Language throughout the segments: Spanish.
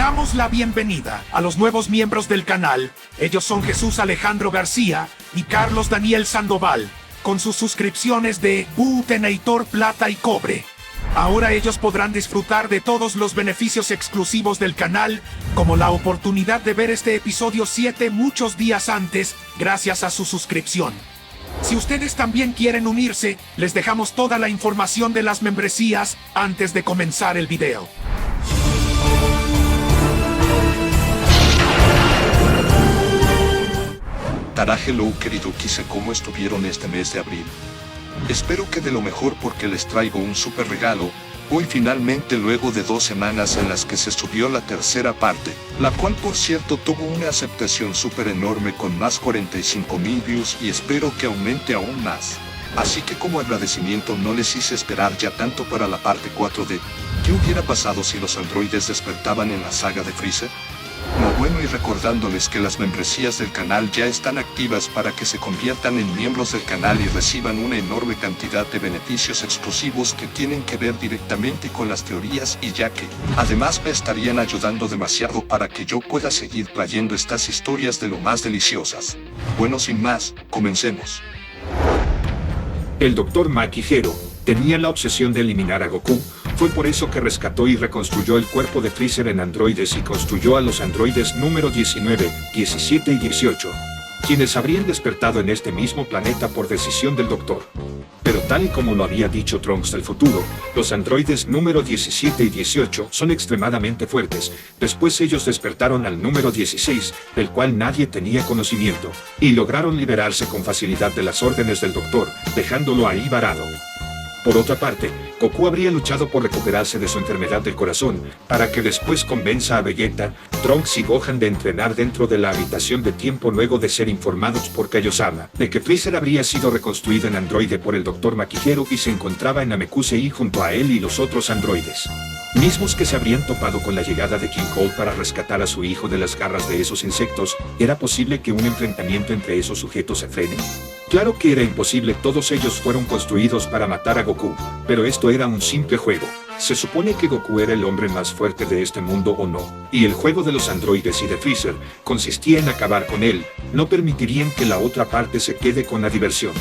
damos la bienvenida a los nuevos miembros del canal. Ellos son Jesús Alejandro García y Carlos Daniel Sandoval, con sus suscripciones de Butenator Plata y Cobre. Ahora ellos podrán disfrutar de todos los beneficios exclusivos del canal, como la oportunidad de ver este episodio 7 muchos días antes, gracias a su suscripción. Si ustedes también quieren unirse, les dejamos toda la información de las membresías antes de comenzar el video. Tara, hello querido Kise, ¿cómo estuvieron este mes de abril? Espero que de lo mejor porque les traigo un super regalo. Hoy finalmente, luego de 2 semanas en las que se subió la tercera parte, la cual por cierto tuvo una aceptación súper enorme con más 45,000 views y espero que aumente aún más. Así que como agradecimiento no les hice esperar ya tanto para la parte 4 de ¿qué hubiera pasado si los androides despertaban en la saga de Freezer? No, bueno, y recordándoles que las membresías del canal ya están activas para que se conviertan en miembros del canal y reciban una enorme cantidad de beneficios exclusivos que tienen que ver directamente con las teorías, y ya que, además, me estarían ayudando demasiado para que yo pueda seguir trayendo estas historias de lo más deliciosas. Bueno, sin más, comencemos. El Dr. Maki Hero tenía la obsesión de eliminar a Goku. Fue por eso que rescató y reconstruyó el cuerpo de Freezer en androides y construyó a los androides número 19, 17 y 18, quienes habrían despertado en este mismo planeta por decisión del Doctor. Pero tal y como lo había dicho Trunks del futuro, los androides número 17 y 18 son extremadamente fuertes. Después ellos despertaron al número 16, del cual nadie tenía conocimiento, y lograron liberarse con facilidad de las órdenes del Doctor, dejándolo ahí varado. Por otra parte, Goku habría luchado por recuperarse de su enfermedad del corazón, para que después convenza a Vegeta, Trunks y Gohan de entrenar dentro de la habitación de tiempo luego de ser informados por Kaiosama de que Freezer habría sido reconstruido en androide por el Dr. Maki Hero y se encontraba en Namekusei junto a él y los otros androides, mismos que se habrían topado con la llegada de King Cold para rescatar a su hijo de las garras de esos insectos. ¿Era posible que un enfrentamiento entre esos sujetos se frene? Claro que era imposible, todos ellos fueron construidos para matar a Goku, pero esto era un simple juego. Se supone que Goku era el hombre más fuerte de este mundo, ¿o no? Y el juego de los androides y de Freezer consistía en acabar con él. No permitirían que la otra parte se quede con la diversión.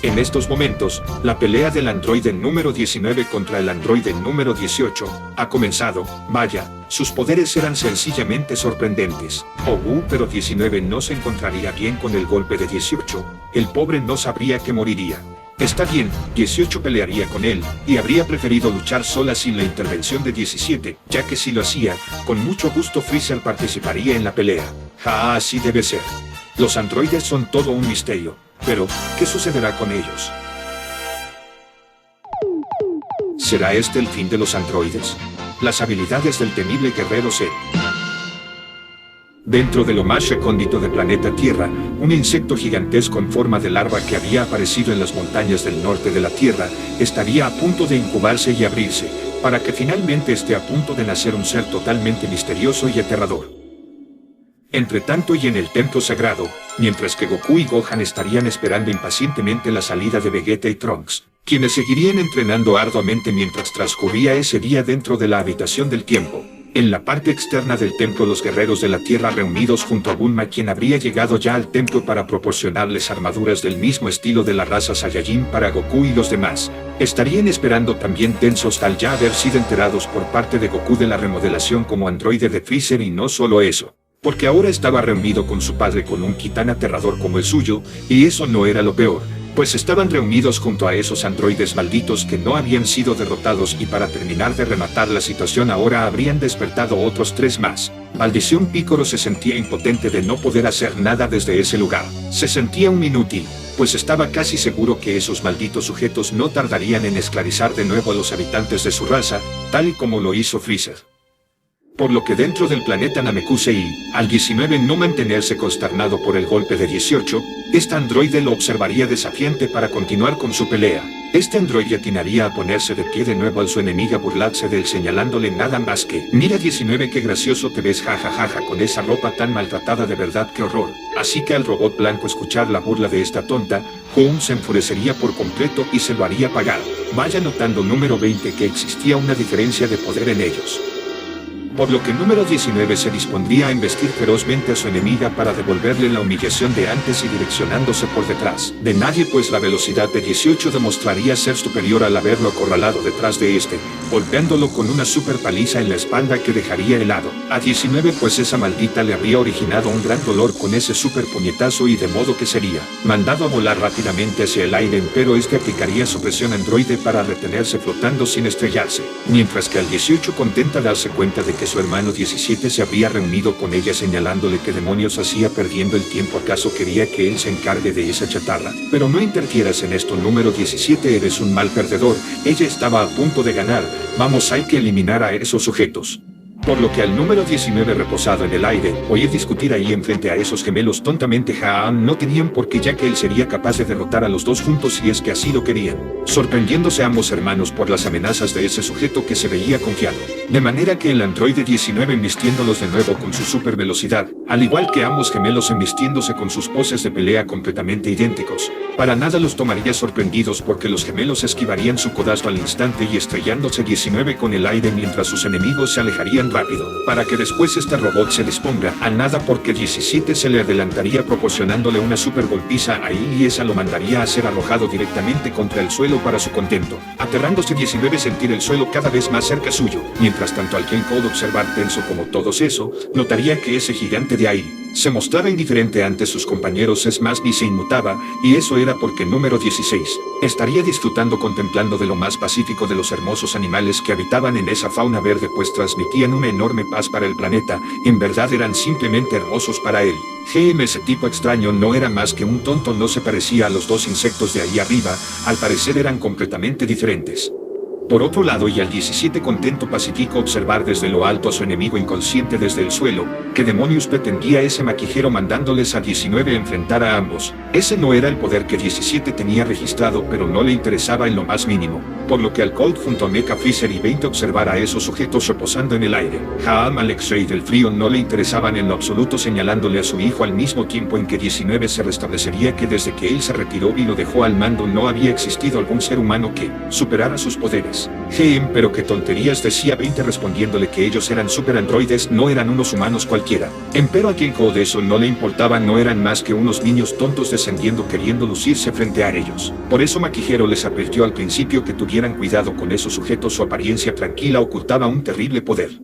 En estos momentos, la pelea del androide número 19 contra el androide número 18 ha comenzado. Vaya, sus poderes eran sencillamente sorprendentes. Pero 19 no se encontraría bien con el golpe de 18, el pobre no sabría que moriría. Está bien, 18 pelearía con él, y habría preferido luchar sola sin la intervención de 17, ya que si lo hacía, con mucho gusto Freezer participaría en la pelea. Así debe ser. Los androides son todo un misterio, pero, ¿qué sucederá con ellos? ¿Será este el fin de los androides? Las habilidades del temible guerrero Cell. Dentro de lo más recóndito del planeta Tierra, un insecto gigantesco en forma de larva que había aparecido en las montañas del norte de la Tierra, estaría a punto de incubarse y abrirse, para que finalmente esté a punto de nacer un ser totalmente misterioso y aterrador. Entre tanto y en el templo sagrado, mientras que Goku y Gohan estarían esperando impacientemente la salida de Vegeta y Trunks, quienes seguirían entrenando arduamente mientras transcurría ese día dentro de la habitación del tiempo. En la parte externa del templo, los guerreros de la Tierra reunidos junto a Bulma, quien habría llegado ya al templo para proporcionarles armaduras del mismo estilo de la raza Saiyajin para Goku y los demás, estarían esperando también tensos al ya haber sido enterados por parte de Goku de la remodelación como androide de Freezer. Y no solo eso, porque ahora estaba reunido con su padre con un ki tan aterrador como el suyo, y eso no era lo peor, pues estaban reunidos junto a esos androides malditos que no habían sido derrotados, y para terminar de rematar la situación ahora habrían despertado otros 3 más. Maldición, Piccolo se sentía impotente de no poder hacer nada desde ese lugar. Se sentía un inútil, pues estaba casi seguro que esos malditos sujetos no tardarían en esclavizar de nuevo a los habitantes de su raza, tal y como lo hizo Freezer. Por lo que dentro del planeta Namekusei, al 19 no mantenerse consternado por el golpe de 18, este androide lo observaría desafiante para continuar con su pelea. Este androide atinaría a ponerse de pie de nuevo al su enemiga, burlarse de él señalándole nada más que: mira 19, qué gracioso te ves, jajajaja, con esa ropa tan maltratada, de verdad qué horror. Así que al robot blanco escuchar la burla de esta tonta, Hoon se enfurecería por completo y se lo haría pagar. Vaya notando número 20 que existía una diferencia de poder en ellos. por lo que el número 19 se dispondría a embestir ferozmente a su enemiga para devolverle la humillación de antes y direccionándose por detrás de nadie, pues la velocidad de 18 demostraría ser superior al haberlo acorralado detrás de este, golpeándolo con una super paliza en la espalda que dejaría helado a 19, pues esa maldita le habría originado un gran dolor con ese super puñetazo, y de modo que sería mandado a volar rápidamente hacia el aire, pero este aplicaría su presión androide para retenerse flotando sin estrellarse, mientras que al 18, contenta darse cuenta de que su hermano 17 se había reunido con ella, señalándole que demonios hacía perdiendo el tiempo, acaso quería que él se encargue de esa chatarra. Pero no interfieras en esto, número 17, eres un mal perdedor, ella estaba a punto de ganar, vamos, hay que eliminar a esos sujetos. Por lo que al número 19, reposado en el aire, oír discutir ahí enfrente a esos gemelos tontamente, no tenían por qué, ya que él sería capaz de derrotar a los dos juntos si es que así lo querían, sorprendiéndose ambos hermanos por las amenazas de ese sujeto que se veía confiado. De manera que el androide 19, embistiéndolos de nuevo con su super velocidad, al igual que ambos gemelos embistiéndose con sus poses de pelea completamente idénticos, para nada los tomaría sorprendidos, porque los gemelos esquivarían su codazo al instante y estrellándose 19 con el aire, mientras sus enemigos se alejarían rápido, para que después este robot se disponga a nada, porque 17 se le adelantaría proporcionándole una super golpiza ahí, y esa lo mandaría a ser arrojado directamente contra el suelo para su contento, aterrándose 19 sentir el suelo cada vez más cerca suyo. Mientras tanto, al Code observar tenso como todos eso, notaría que ese gigante de ahí se mostraba indiferente ante sus compañeros, es más, ni se inmutaba, y eso era porque el número 16 estaría disfrutando contemplando de lo más pacífico de los hermosos animales que habitaban en esa fauna verde, pues transmitían una enorme paz para el planeta, en verdad eran simplemente hermosos para él. Ese tipo extraño no era más que un tonto, no se parecía a los dos insectos de ahí arriba, al parecer eran completamente diferentes. Por otro lado, y al 17 contento pacífico observar desde lo alto a su enemigo inconsciente desde el suelo, ¿qué demonios pretendía ese maquijero mandándoles a 19 a enfrentar a ambos? Ese no era el poder que 17 tenía registrado, pero no le interesaba en lo más mínimo, por lo que al Colt junto a Mecha Freezer y 20 observar a esos sujetos reposando en el aire. Alex Ray del frío no le interesaban en lo absoluto, señalándole a su hijo al mismo tiempo en que 19 se restablecería que desde que él se retiró y lo dejó al mando no había existido algún ser humano que superara sus poderes. Pero qué tonterías, decía 20 respondiéndole que ellos eran super androides, no eran unos humanos cualquiera. Pero a quien Code eso no le importaba, no eran más que unos niños tontos descendiendo queriendo lucirse frente a ellos. Por eso Maquijero les advirtió al principio que tuvieran cuidado con esos sujetos, su apariencia tranquila ocultaba un terrible poder.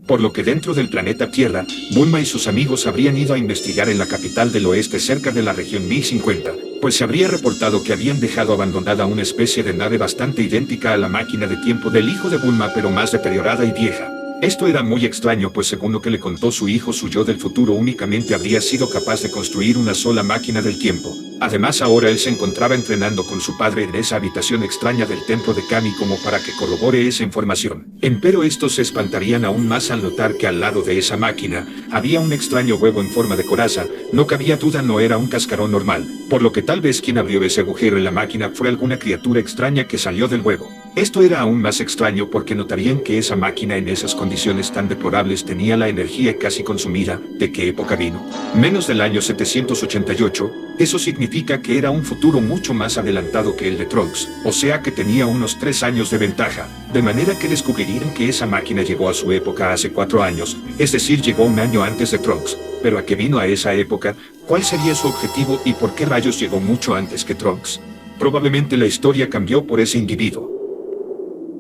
Por lo que dentro del planeta Tierra, Bulma y sus amigos habrían ido a investigar en la capital del oeste cerca de la región 1050, pues se habría reportado que habían dejado abandonada una especie de nave bastante idéntica a la máquina de tiempo del hijo de Bulma, pero más deteriorada y vieja. Esto era muy extraño, pues según lo que le contó su hijo, su yo del futuro únicamente habría sido capaz de construir una sola máquina del tiempo. Además, ahora él se encontraba entrenando con su padre en esa habitación extraña del templo de Kami como para que corrobore esa información. Pero estos se espantarían aún más al notar que al lado de esa máquina había un extraño huevo en forma de coraza. No cabía duda, no era un cascarón normal, por lo que tal vez quien abrió ese agujero en la máquina fue alguna criatura extraña que salió del huevo. Esto era aún más extraño porque notarían que esa máquina en esas condiciones tan deplorables tenía la energía casi consumida. ¿De qué época vino? Menos del año 788, eso significa que era un futuro mucho más adelantado que el de Trunks, o sea que tenía unos 3 años de ventaja, de manera que descubrirían que esa máquina llegó a su época hace 4 años, es decir, llegó un año antes de Trunks. Pero ¿a qué vino a esa época? ¿Cuál sería su objetivo y por qué rayos llegó mucho antes que Trunks? Probablemente la historia cambió por ese individuo.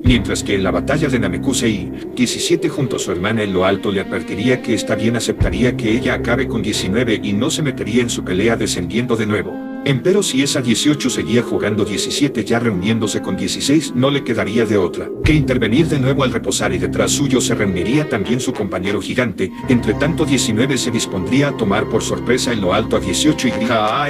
Mientras que en la batalla de Namekusei, 17 junto a su hermana en lo alto le advertiría que está bien, aceptaría que ella acabe con 19 y no se metería en su pelea descendiendo de nuevo. Pero si esa 18 seguía jugando 17 ya reuniéndose con 16, no le quedaría de otra que intervenir de nuevo al reposar, y detrás suyo se reuniría también su compañero gigante. Entre tanto 19 se dispondría a tomar por sorpresa en lo alto a 18 y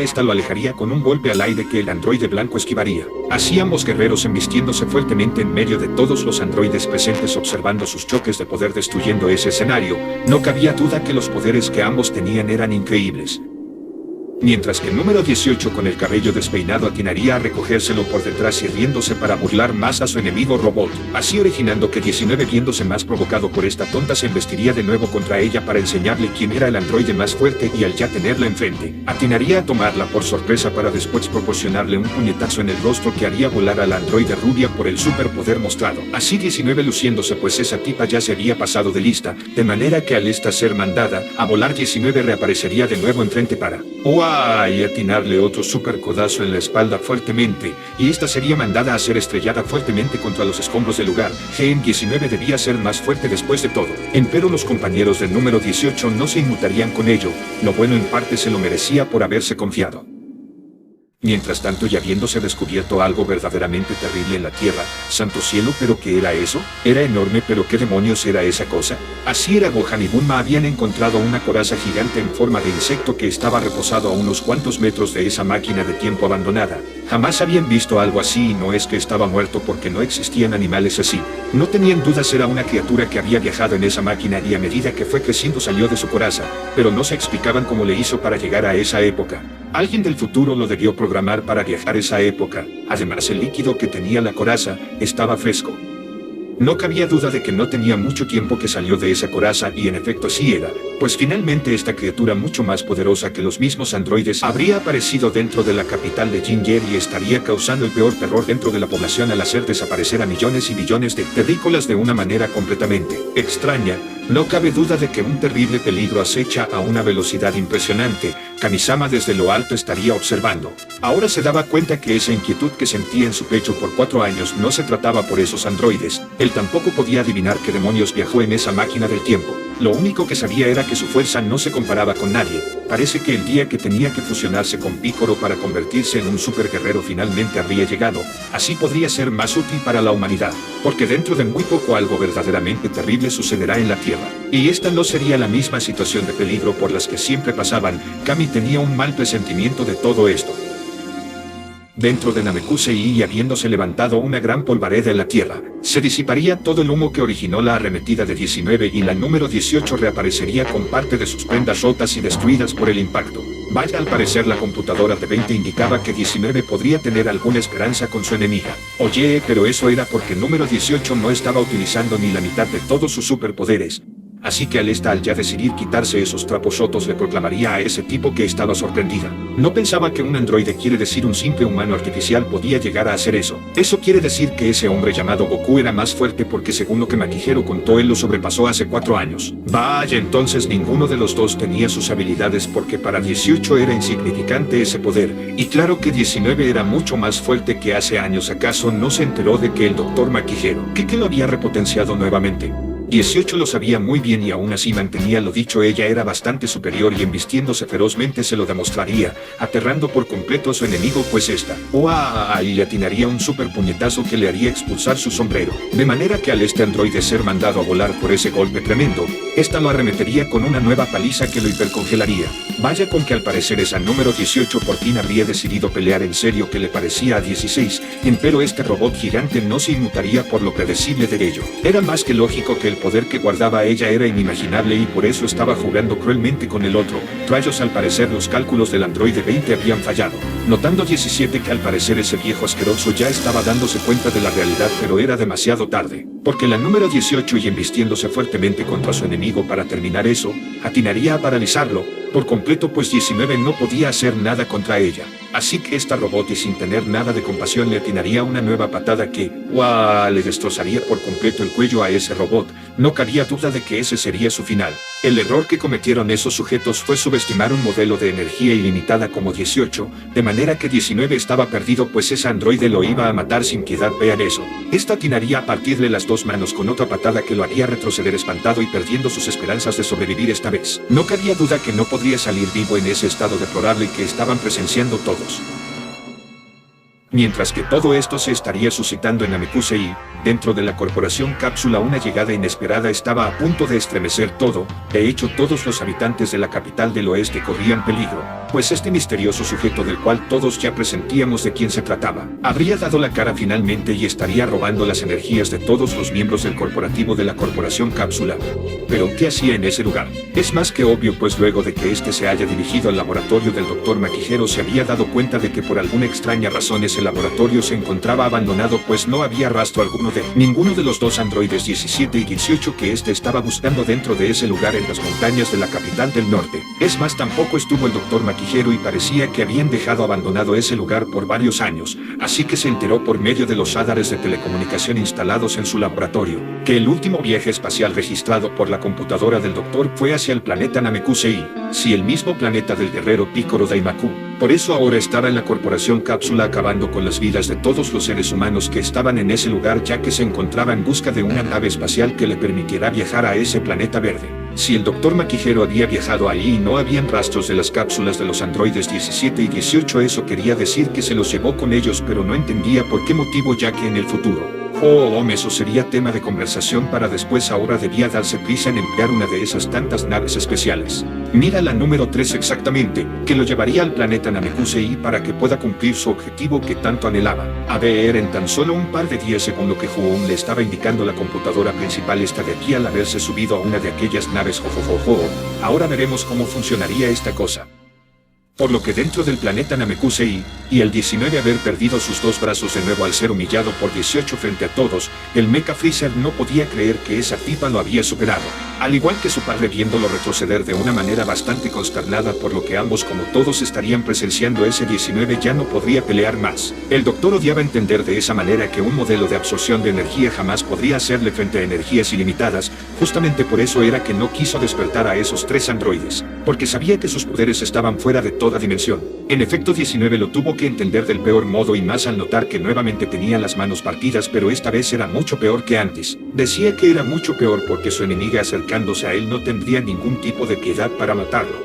esta lo alejaría con un golpe al aire que el androide blanco esquivaría. Así ambos guerreros embistiéndose fuertemente en medio de todos los androides presentes observando sus choques de poder destruyendo ese escenario. No cabía duda que los poderes que ambos tenían eran increíbles. Mientras que el número 18 con el cabello despeinado atinaría a recogérselo por detrás y riéndose para burlar más a su enemigo robot, así originando que 19 viéndose más provocado por esta tonta se embestiría de nuevo contra ella para enseñarle quién era el androide más fuerte y al ya tenerla enfrente, atinaría a tomarla por sorpresa para después proporcionarle un puñetazo en el rostro que haría volar a la androide rubia por el superpoder mostrado. Así 19 luciéndose pues esa tipa ya se había pasado de lista, de manera que al esta ser mandada a volar 19 reaparecería de nuevo enfrente para y atinarle otro super codazo en la espalda fuertemente, y esta sería mandada a ser estrellada fuertemente contra los escombros del lugar. GM19 debía ser más fuerte después de todo. Empero los compañeros del número 18 no se inmutarían con ello, lo bueno en parte se lo merecía por haberse confiado. Mientras tanto y habiéndose descubierto algo verdaderamente terrible en la Tierra, santo cielo, ¿pero qué era eso? Era enorme, pero ¿qué demonios era esa cosa? Así era, Gohan y Bulma habían encontrado una coraza gigante en forma de insecto que estaba reposado a unos cuantos metros de esa máquina de tiempo abandonada. Jamás habían visto algo así y no es que estaba muerto porque no existían animales así. No tenían dudas, era una criatura que había viajado en esa máquina y a medida que fue creciendo salió de su coraza, pero no se explicaban cómo le hizo para llegar a esa época. Alguien del futuro lo debió programar para viajar esa época. Además, el líquido que tenía la coraza estaba fresco. No cabía duda de que no tenía mucho tiempo que salió de esa coraza y en efecto así era, pues finalmente esta criatura mucho más poderosa que los mismos androides habría aparecido dentro de la capital de Ginger y estaría causando el peor terror dentro de la población al hacer desaparecer a millones y millones de terrícolas de una manera completamente extraña. No cabe duda de que un terrible peligro acecha a una velocidad impresionante. Kamisama desde lo alto estaría observando. Ahora se daba cuenta que esa inquietud que sentía en su pecho por 4 años no se trataba por esos androides. Él tampoco podía adivinar qué demonios viajó en esa máquina del tiempo. Lo único que sabía era que su fuerza no se comparaba con nadie. Parece que el día que tenía que fusionarse con Piccolo para convertirse en un super guerrero finalmente habría llegado. Así podría ser más útil para la humanidad, porque dentro de muy poco algo verdaderamente terrible sucederá en la Tierra. Y esta no sería la misma situación de peligro por las que siempre pasaban. Kami tenía un mal presentimiento de todo esto. Dentro de Namekusei y habiéndose levantado una gran polvareda en la Tierra, se disiparía todo el humo que originó la arremetida de 19 y la número 18 reaparecería con parte de sus prendas rotas y destruidas por el impacto. Vaya, al parecer la computadora de 20 indicaba que 19 podría tener alguna esperanza con su enemiga. Oye, pero eso era porque el número 18 no estaba utilizando ni la mitad de todos sus superpoderes. Así que al ya decidir quitarse esos trapos rotos le proclamaría a ese tipo que estaba sorprendida. No pensaba que un androide, quiere decir un simple humano artificial, podía llegar a hacer eso. Eso quiere decir que ese hombre llamado Goku era más fuerte porque según lo que Makihiro contó él lo sobrepasó hace 4 años. Vaya, entonces ninguno de los dos tenía sus habilidades porque para 18 era insignificante ese poder. Y claro que 19 era mucho más fuerte que hace años. ¿Acaso no se enteró de que el Dr. Makihiro que lo había repotenciado nuevamente? 18 lo sabía muy bien y aún así mantenía lo dicho, ella era bastante superior y embistiéndose ferozmente se lo demostraría, aterrando por completo a su enemigo pues esta, y le atinaría un super puñetazo que le haría expulsar su sombrero, de manera que al este androide ser mandado a volar por ese golpe tremendo, esta lo arremetería con una nueva paliza que lo hipercongelaría. Vaya con que al parecer esa número 18 por fin habría decidido pelear en serio, que le parecía a 16, empero este robot gigante no se inmutaría por lo predecible de ello. Era más que lógico que el poder que guardaba ella era inimaginable y por eso estaba jugando cruelmente con el otro. Rayos, al parecer los cálculos del androide 20 habían fallado. Notando 17 que al parecer ese viejo asqueroso ya estaba dándose cuenta de la realidad, pero era demasiado tarde, porque la número 18 y embistiéndose fuertemente contra su enemigo para terminar eso, atinaría a paralizarlo por completo pues 19 no podía hacer nada contra ella. Así que esta robot y sin tener nada de compasión le atinaría una nueva patada que, le destrozaría por completo el cuello a ese robot. No cabía duda de que ese sería su final. El error que cometieron esos sujetos fue subestimar un modelo de energía ilimitada como 18, de manera que 19 estaba perdido pues ese androide lo iba a matar sin piedad. Vean eso. Esta atinaría a partirle las 2 manos con otra patada que lo haría retroceder espantado y perdiendo sus esperanzas de sobrevivir esta vez. No cabía duda que no podría salir vivo en ese estado deplorable que estaban presenciando todos. Mientras que todo esto se estaría suscitando en Namekusei, dentro de la corporación Cápsula una llegada inesperada estaba a punto de estremecer todo. De hecho, todos los habitantes de la capital del oeste corrían peligro, pues este misterioso sujeto del cual todos ya presentíamos de quién se trataba, habría dado la cara finalmente y estaría robando las energías de todos los miembros del corporativo de la corporación Cápsula. Pero ¿qué hacía en ese lugar? Es más que obvio, pues luego de que este se haya dirigido al laboratorio del Dr. Makihiro se había dado cuenta de que por alguna extraña razón ese laboratorio se encontraba abandonado, pues no había rastro alguno de ninguno de los dos androides 17 y 18 que este estaba buscando dentro de ese lugar en las montañas de la capital del norte. Es más, tampoco estuvo el Dr. Makihiro y parecía que habían dejado abandonado ese lugar por varios años, así que se enteró por medio de los ádares de telecomunicación instalados en su laboratorio, que el último viaje espacial registrado por la computadora del doctor fue hacia el planeta Namekusei, sí, el mismo planeta del guerrero Picoro Daimaku. Por eso ahora estaba en la corporación Cápsula acabando con las vidas de todos los seres humanos que estaban en ese lugar, ya que se encontraba en busca de una nave espacial que le permitirá viajar a ese planeta verde. Si el Dr. Makihiro había viajado ahí y no habían rastros de las cápsulas de los androides 17 y 18, eso quería decir que se los llevó con ellos, pero no entendía por qué motivo, ya que en el futuro eso sería tema de conversación para después. Ahora debía darse prisa en emplear una de esas tantas naves especiales. Mira la número 3 exactamente, que lo llevaría al planeta Namekusei para que pueda cumplir su objetivo que tanto anhelaba. A ver, en tan solo un par de días, según lo que Juon le estaba indicando la computadora principal, está de aquí al haberse subido a una de aquellas naves. Ahora veremos cómo funcionaría esta cosa. Por lo que dentro del planeta Namekusei, y el 19 haber perdido sus dos brazos de nuevo al ser humillado por 18 frente a todos, el Mecha Freezer no podía creer que esa tipa lo había superado, al igual que su padre viéndolo retroceder de una manera bastante consternada, por lo que ambos, como todos estarían presenciando, ese 19 ya no podría pelear más. El doctor odiaba entender de esa manera que un modelo de absorción de energía jamás podría hacerle frente a energías ilimitadas. Justamente por eso era que no quiso despertar a esos tres androides, porque sabía que sus poderes estaban fuera de toda dimensión. En efecto, 19 lo tuvo que entender del peor modo, y más al notar que nuevamente tenía las manos partidas, pero esta vez era mucho peor que antes. Decía que era mucho peor porque su enemiga, acercándose a él, no tendría ningún tipo de piedad para matarlo.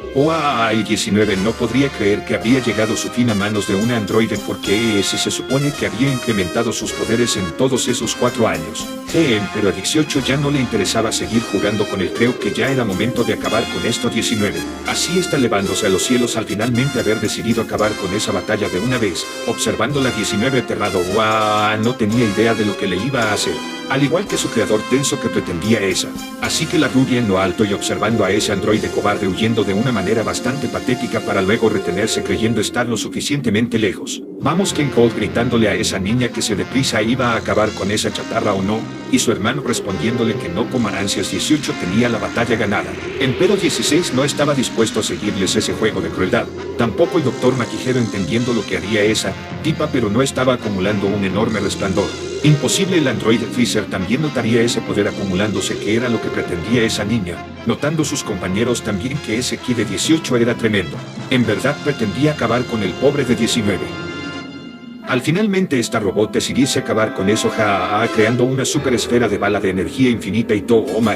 Y 19 no podría creer que había llegado su fin a manos de un androide, porque ese se supone que había incrementado sus poderes en todos esos 4 años. Pero a 18 ya no le interesaba seguir jugando con él. Creo que ya era momento de acabar con esto. 19 así está elevándose a los cielos al finalmente haber decidido acabar con esa batalla de una vez, observando la 19 aterrado. No tenía idea de lo que le iba a hacer, al igual que su creador tenso que pretendía esa. Así que la rubia en lo alto y observando a ese androide cobarde huyendo de una manera bastante patética para luego retenerse creyendo estar lo suficientemente lejos. Vamos, Ken Cold gritándole a esa niña que se deprisa iba a acabar con esa chatarra o no, y su hermano respondiéndole que no coma ansias. 18 tenía la batalla ganada. Empero 16 no estaba dispuesto a seguirles ese juego de crueldad. Tampoco el Dr. Makihiro, entendiendo lo que haría esa tipa, pero no estaba acumulando un enorme resplandor. Imposible. El androide Freezer también notaría ese poder acumulándose, que era lo que pretendía esa niña, notando sus compañeros también que ese ki de 18 era tremendo. En verdad pretendía acabar con el pobre de 19. Al finalmente esta robot decidirse acabar con eso, creando una super esfera de bala de energía infinita y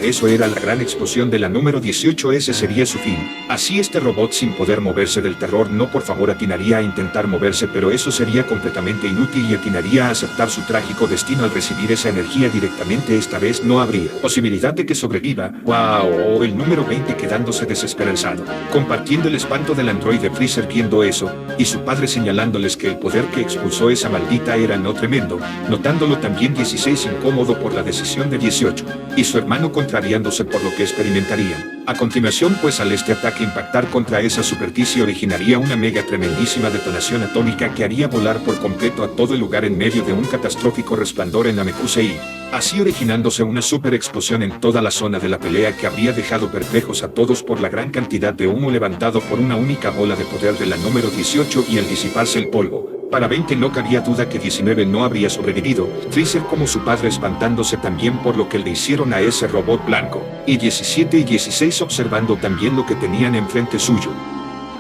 eso era la gran explosión de la número 18, ese sería su fin. Así este robot, sin poder moverse del terror, no, por favor, atinaría a intentar moverse, pero eso sería completamente inútil, y atinaría a aceptar su trágico destino al recibir esa energía directamente. Esta vez no habría posibilidad de que sobreviva. El número 20 quedándose desesperanzado, compartiendo el espanto del androide Freezer viendo eso, y su padre señalándoles que el poder que expulsó esa maldita era no tremendo, notándolo también 16 incómodo por la decisión de 18, y su hermano contrariándose por lo que experimentarían. A continuación, pues al este ataque impactar contra esa superficie originaría una mega tremendísima detonación atómica que haría volar por completo a todo el lugar en medio de un catastrófico resplandor en Namekusei, así originándose una super explosión en toda la zona de la pelea que habría dejado perplejos a todos por la gran cantidad de humo levantado por una única bola de poder de la número 18 y al disiparse el polvo. Para 20 no cabía duda que 19 no habría sobrevivido, Freezer como su padre espantándose también por lo que le hicieron a ese robot blanco, y 17 y 16 observando también lo que tenían enfrente suyo.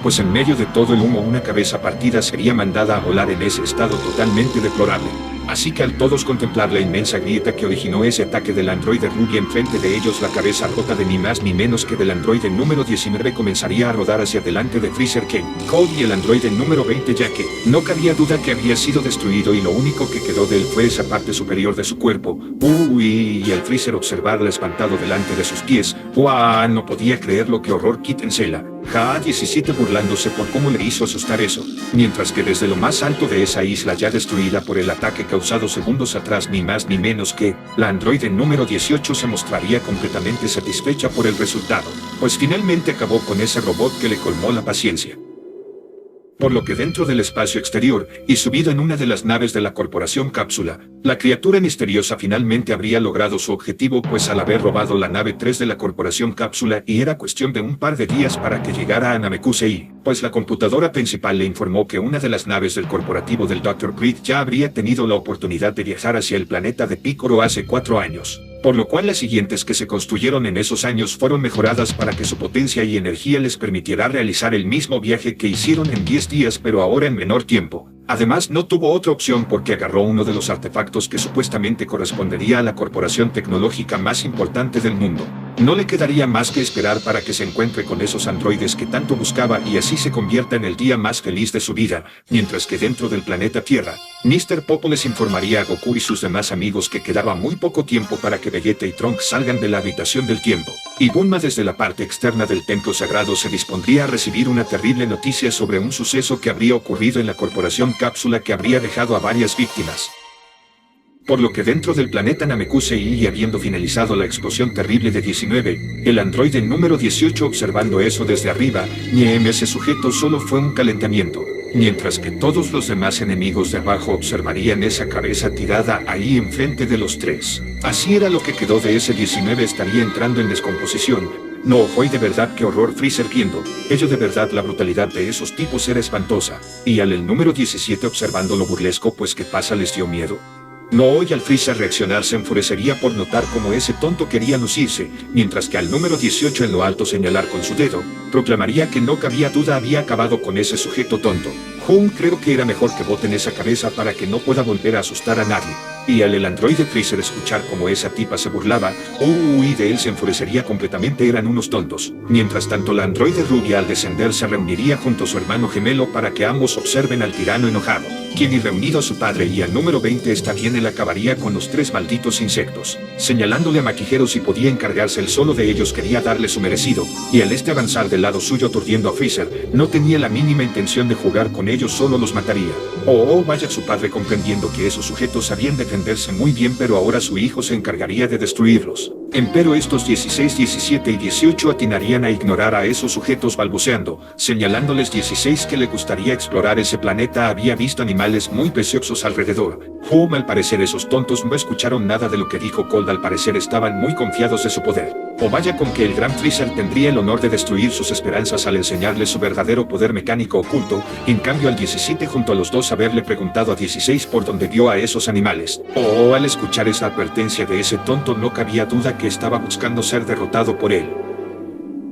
pues en medio de todo el humo una cabeza partida sería mandada a volar en ese estado totalmente deplorable. Así que al todos contemplar la inmensa grieta que originó ese ataque del androide Ruby enfrente de ellos, la cabeza rota de ni más ni menos que del androide número 19 comenzaría a rodar hacia delante de Freezer, Ken, Cold y el androide número 20, ya que no cabía duda que había sido destruido y lo único que quedó de él fue esa parte superior de su cuerpo. Y al Freezer observarla espantado delante de sus pies. ¡Uah! No podía creerlo, qué horror, quítensela. Ja-17 burlándose por cómo le hizo asustar eso. Mientras que desde lo más alto de esa isla ya destruida por el ataque causado segundos atrás, ni más ni menos que la androide número 18 se mostraría completamente satisfecha por el resultado, pues finalmente acabó con ese robot que le colmó la paciencia. Por lo que dentro del espacio exterior, y subido en una de las naves de la corporación Cápsula, la criatura misteriosa finalmente habría logrado su objetivo, pues al haber robado la nave 3 de la corporación Cápsula y era cuestión de un par de días para que llegara a Namekusei, pues la computadora principal le informó que una de las naves del corporativo del Dr. Creed ya habría tenido la oportunidad de viajar hacia el planeta de Picoro hace 4 años. Por lo cual las siguientes que se construyeron en esos años fueron mejoradas para que su potencia y energía les permitiera realizar el mismo viaje que hicieron en 10 días, pero ahora en menor tiempo. Además, no tuvo otra opción porque agarró uno de los artefactos que supuestamente correspondería a la corporación tecnológica más importante del mundo. No le quedaría más que esperar para que se encuentre con esos androides que tanto buscaba y así se convierta en el día más feliz de su vida, mientras que dentro del planeta Tierra, Mr. Popo les informaría a Goku y sus demás amigos que quedaba muy poco tiempo para que Vegeta y Trunks salgan de la habitación del tiempo. Y Bulma desde la parte externa del templo sagrado se dispondría a recibir una terrible noticia sobre un suceso que habría ocurrido en la corporación Cápsula que habría dejado a varias víctimas. Por lo que dentro del planeta Namekusei y habiendo finalizado la explosión terrible de 19, el androide número 18 observando eso desde arriba, ese sujeto solo fue un calentamiento, mientras que todos los demás enemigos de abajo observarían esa cabeza tirada ahí enfrente de los tres. Así era lo que quedó de ese 19, estaría entrando en descomposición. No, fue de verdad qué horror Freezer viendo ello, de verdad la brutalidad de esos tipos era espantosa, y al el número 17 observando lo burlesco, pues qué pasa, les dio miedo. No, y al Freezer reaccionar se enfurecería por notar cómo ese tonto quería lucirse, mientras que al número 18 en lo alto señalar con su dedo, proclamaría que no cabía duda había acabado con ese sujeto tonto. Creo que era mejor que boten esa cabeza para que no pueda volver a asustar a nadie. Y al el androide Freezer escuchar cómo esa tipa se burlaba, y de él se enfurecería completamente, eran unos tontos. Mientras tanto la androide Ruby al descender se reuniría junto a su hermano gemelo para que ambos observen al tirano enojado, quien y reunido a su padre y al número 20 está bien, él acabaría con los 3 malditos insectos. Señalándole a Makihiro si podía encargarse él solo de ellos, quería darle su merecido, y al avanzar del lado suyo aturdiendo a Freezer, no tenía la mínima intención de jugar con ellos, solo los mataría. Vaya, su padre comprendiendo que esos sujetos sabían defenderse muy bien, pero ahora su hijo se encargaría de destruirlos. Empero estos 16, 17 y 18 atinarían a ignorar a esos sujetos balbuceando, señalándoles 16 que le gustaría explorar ese planeta, había visto animales muy preciosos alrededor. Al parecer esos tontos no escucharon nada de lo que dijo Cold, al parecer estaban muy confiados de su poder. Vaya con que el gran Freezer tendría el honor de destruir sus esperanzas al enseñarles su verdadero poder mecánico oculto, en cambio al 17 junto a los dos haberle preguntado a 16 por dónde vio a esos animales. Al escuchar esa advertencia de ese tonto no cabía duda que estaba buscando ser derrotado por él.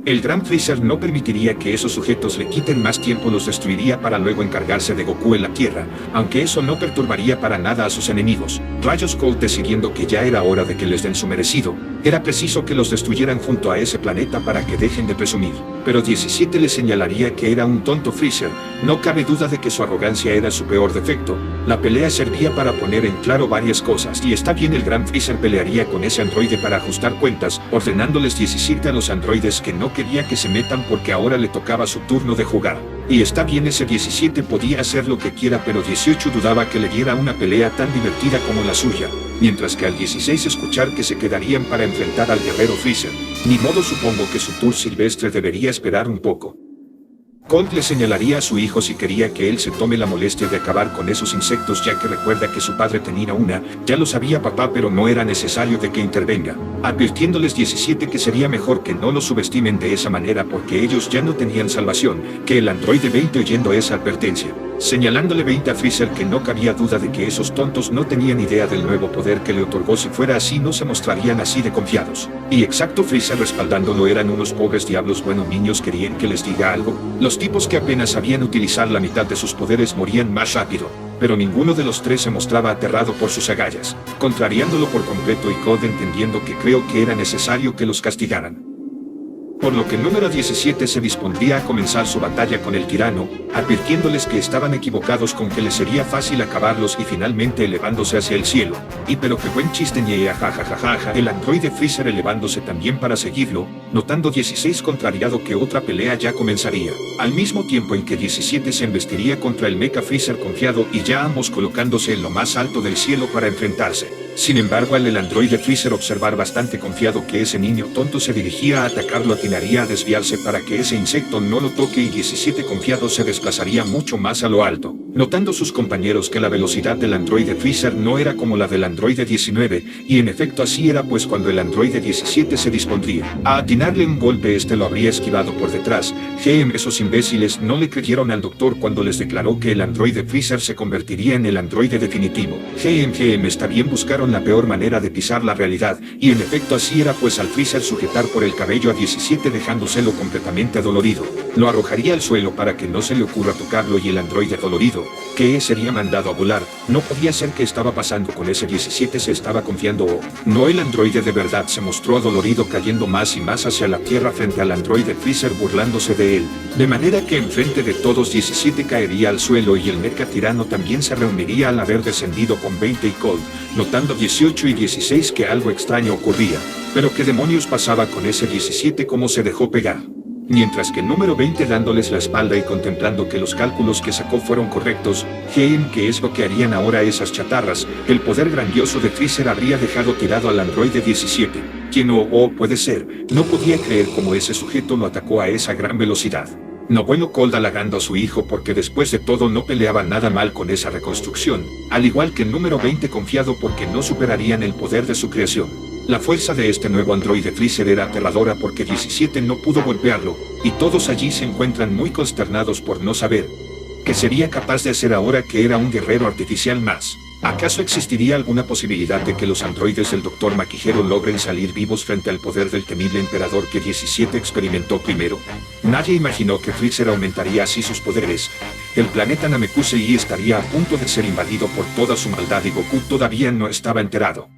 El gran Freezer no permitiría que esos sujetos le quiten más tiempo, los destruiría para luego encargarse de Goku en la Tierra, aunque eso no perturbaría para nada a sus enemigos. Rayos Cold decidiendo que ya era hora de que les den su merecido, era preciso que los destruyeran junto a ese planeta para que dejen de presumir. Pero 17 le señalaría que era un tonto Freezer, no cabe duda de que su arrogancia era su peor defecto. La pelea servía para poner en claro varias cosas, y está bien, el gran Freezer pelearía con ese androide para ajustar cuentas, ordenándoles 17 a los androides que no quería que se metan porque ahora le tocaba su turno de jugar. Y está bien, ese 17 podía hacer lo que quiera, pero 18 dudaba que le diera una pelea tan divertida como la suya, mientras que al 16 escuchar que se quedarían para enfrentar al guerrero Freezer. Ni modo, supongo que su tour silvestre debería esperar un poco. Cold le señalaría a su hijo si quería que él se tome la molestia de acabar con esos insectos, ya que recuerda que su padre tenía una, ya lo sabía papá, pero no era necesario de que intervenga, advirtiéndoles 17 que sería mejor que no lo subestimen de esa manera porque ellos ya no tenían salvación, que el androide 20 oyendo esa advertencia señalándole 20 a Freezer que no cabía duda de que esos tontos no tenían idea del nuevo poder que le otorgó. Si fuera así no se mostrarían así de confiados. Y exacto, Freezer respaldándolo eran unos pobres diablos. Bueno, niños, ¿querían que les diga algo? Los tipos que apenas sabían utilizar la mitad de sus poderes morían más rápido, pero ninguno de los tres se mostraba aterrado por sus agallas, contrariándolo por completo, y Cold entendiendo que creo que era necesario que los castigaran. Por lo que el número 17 se dispondría a comenzar su batalla con el tirano, advirtiéndoles que estaban equivocados con que les sería fácil acabarlos, y finalmente elevándose hacia el cielo. Y pero qué buen chiste, ñea, jajajaja, el androide Freezer elevándose también para seguirlo, notando 16 contrariado que otra pelea ya comenzaría. Al mismo tiempo en que 17 se embestiría contra el Mecha Freezer confiado, y ya ambos colocándose en lo más alto del cielo para enfrentarse. Sin embargo, al el androide Freezer observar bastante confiado que ese niño tonto se dirigía a atacarlo, atinaría a desviarse para que ese insecto no lo toque, y 17 confiado se desplazaría mucho más a lo alto, notando sus compañeros que la velocidad del androide Freezer no era como la del androide 19, y en efecto así era, pues cuando el androide 17 se dispondría a atinarle un golpe, este lo habría esquivado por detrás. Esos imbéciles no le creyeron al doctor cuando les declaró que el androide Freezer se convertiría en el androide definitivo. Está bien, buscaron la peor manera de pisar la realidad, y en efecto así era, pues al Freezer sujetar por el cabello a 17 dejándoselo completamente adolorido, lo arrojaría al suelo para que no se le ocurra tocarlo, y el androide dolorido, que sería mandado a volar. No podía ser. ¿Qué estaba pasando con ese 17? ¿Se estaba confiando o no? El androide de verdad se mostró adolorido, cayendo más y más hacia la tierra frente al androide Freezer, burlándose de él, de manera que enfrente de todos 17 caería al suelo, y el mecha tirano también se reuniría al haber descendido con 20 y Cold, notando 18 y 16 que algo extraño ocurría. Pero qué demonios pasaba con ese 17, cómo se dejó pegar. Mientras que el número 20 dándoles la espalda y contemplando que los cálculos que sacó fueron correctos. ¿Qué es lo que harían ahora esas chatarras? El poder grandioso de Freezer habría dejado tirado al androide 17, quien puede ser, no podía creer cómo ese sujeto lo atacó a esa gran velocidad. No, bueno, Cold halagando a su hijo porque después de todo no peleaba nada mal con esa reconstrucción, al igual que el número 20 confiado porque no superarían el poder de su creación. La fuerza de este nuevo androide Freezer era aterradora porque 17 no pudo golpearlo, y todos allí se encuentran muy consternados por no saber qué sería capaz de hacer ahora que era un guerrero artificial más. ¿Acaso existiría alguna posibilidad de que los androides del Dr. Maquijero logren salir vivos frente al poder del temible emperador que 17 experimentó primero? Nadie imaginó que Freezer aumentaría así sus poderes. El planeta Namekusei estaría a punto de ser invadido por toda su maldad, y Goku todavía no estaba enterado.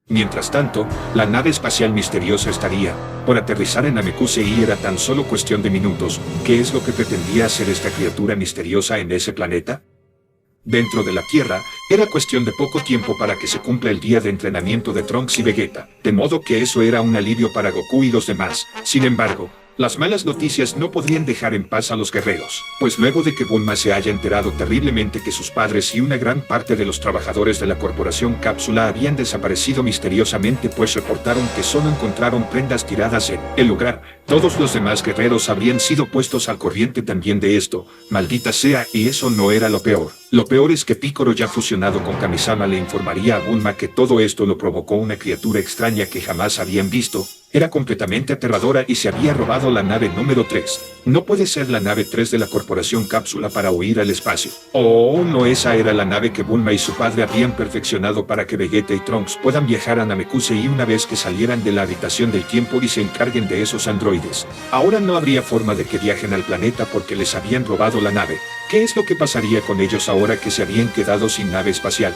Mientras tanto, la nave espacial misteriosa estaría por aterrizar en Namekusei, y era tan solo cuestión de minutos. ¿Qué es lo que pretendía hacer esta criatura misteriosa en ese planeta? Dentro de la Tierra, era cuestión de poco tiempo para que se cumpla el día de entrenamiento de Trunks y Vegeta, de modo que eso era un alivio para Goku y los demás. Sin embargo, las malas noticias no podrían dejar en paz a los guerreros, pues luego de que Bulma se haya enterado terriblemente que sus padres y una gran parte de los trabajadores de la corporación Cápsula habían desaparecido misteriosamente, pues reportaron que solo encontraron prendas tiradas en el lugar, todos los demás guerreros habrían sido puestos al corriente también de esto, maldita sea, y eso no era lo peor. Lo peor es que Piccolo, ya fusionado con Kamisama, le informaría a Bulma que todo esto lo provocó una criatura extraña que jamás habían visto. Era completamente aterradora y se había robado la nave número 3. No puede ser la nave 3 de la corporación Cápsula para huir al espacio. Oh, no, esa era la nave que Bulma y su padre habían perfeccionado para que Vegeta y Trunks puedan viajar a Namekusei una vez que salieran de la habitación del tiempo y se encarguen de esos androides. Ahora no habría forma de que viajen al planeta porque les habían robado la nave. ¿Qué es lo que pasaría con ellos ahora que se habían quedado sin nave espacial?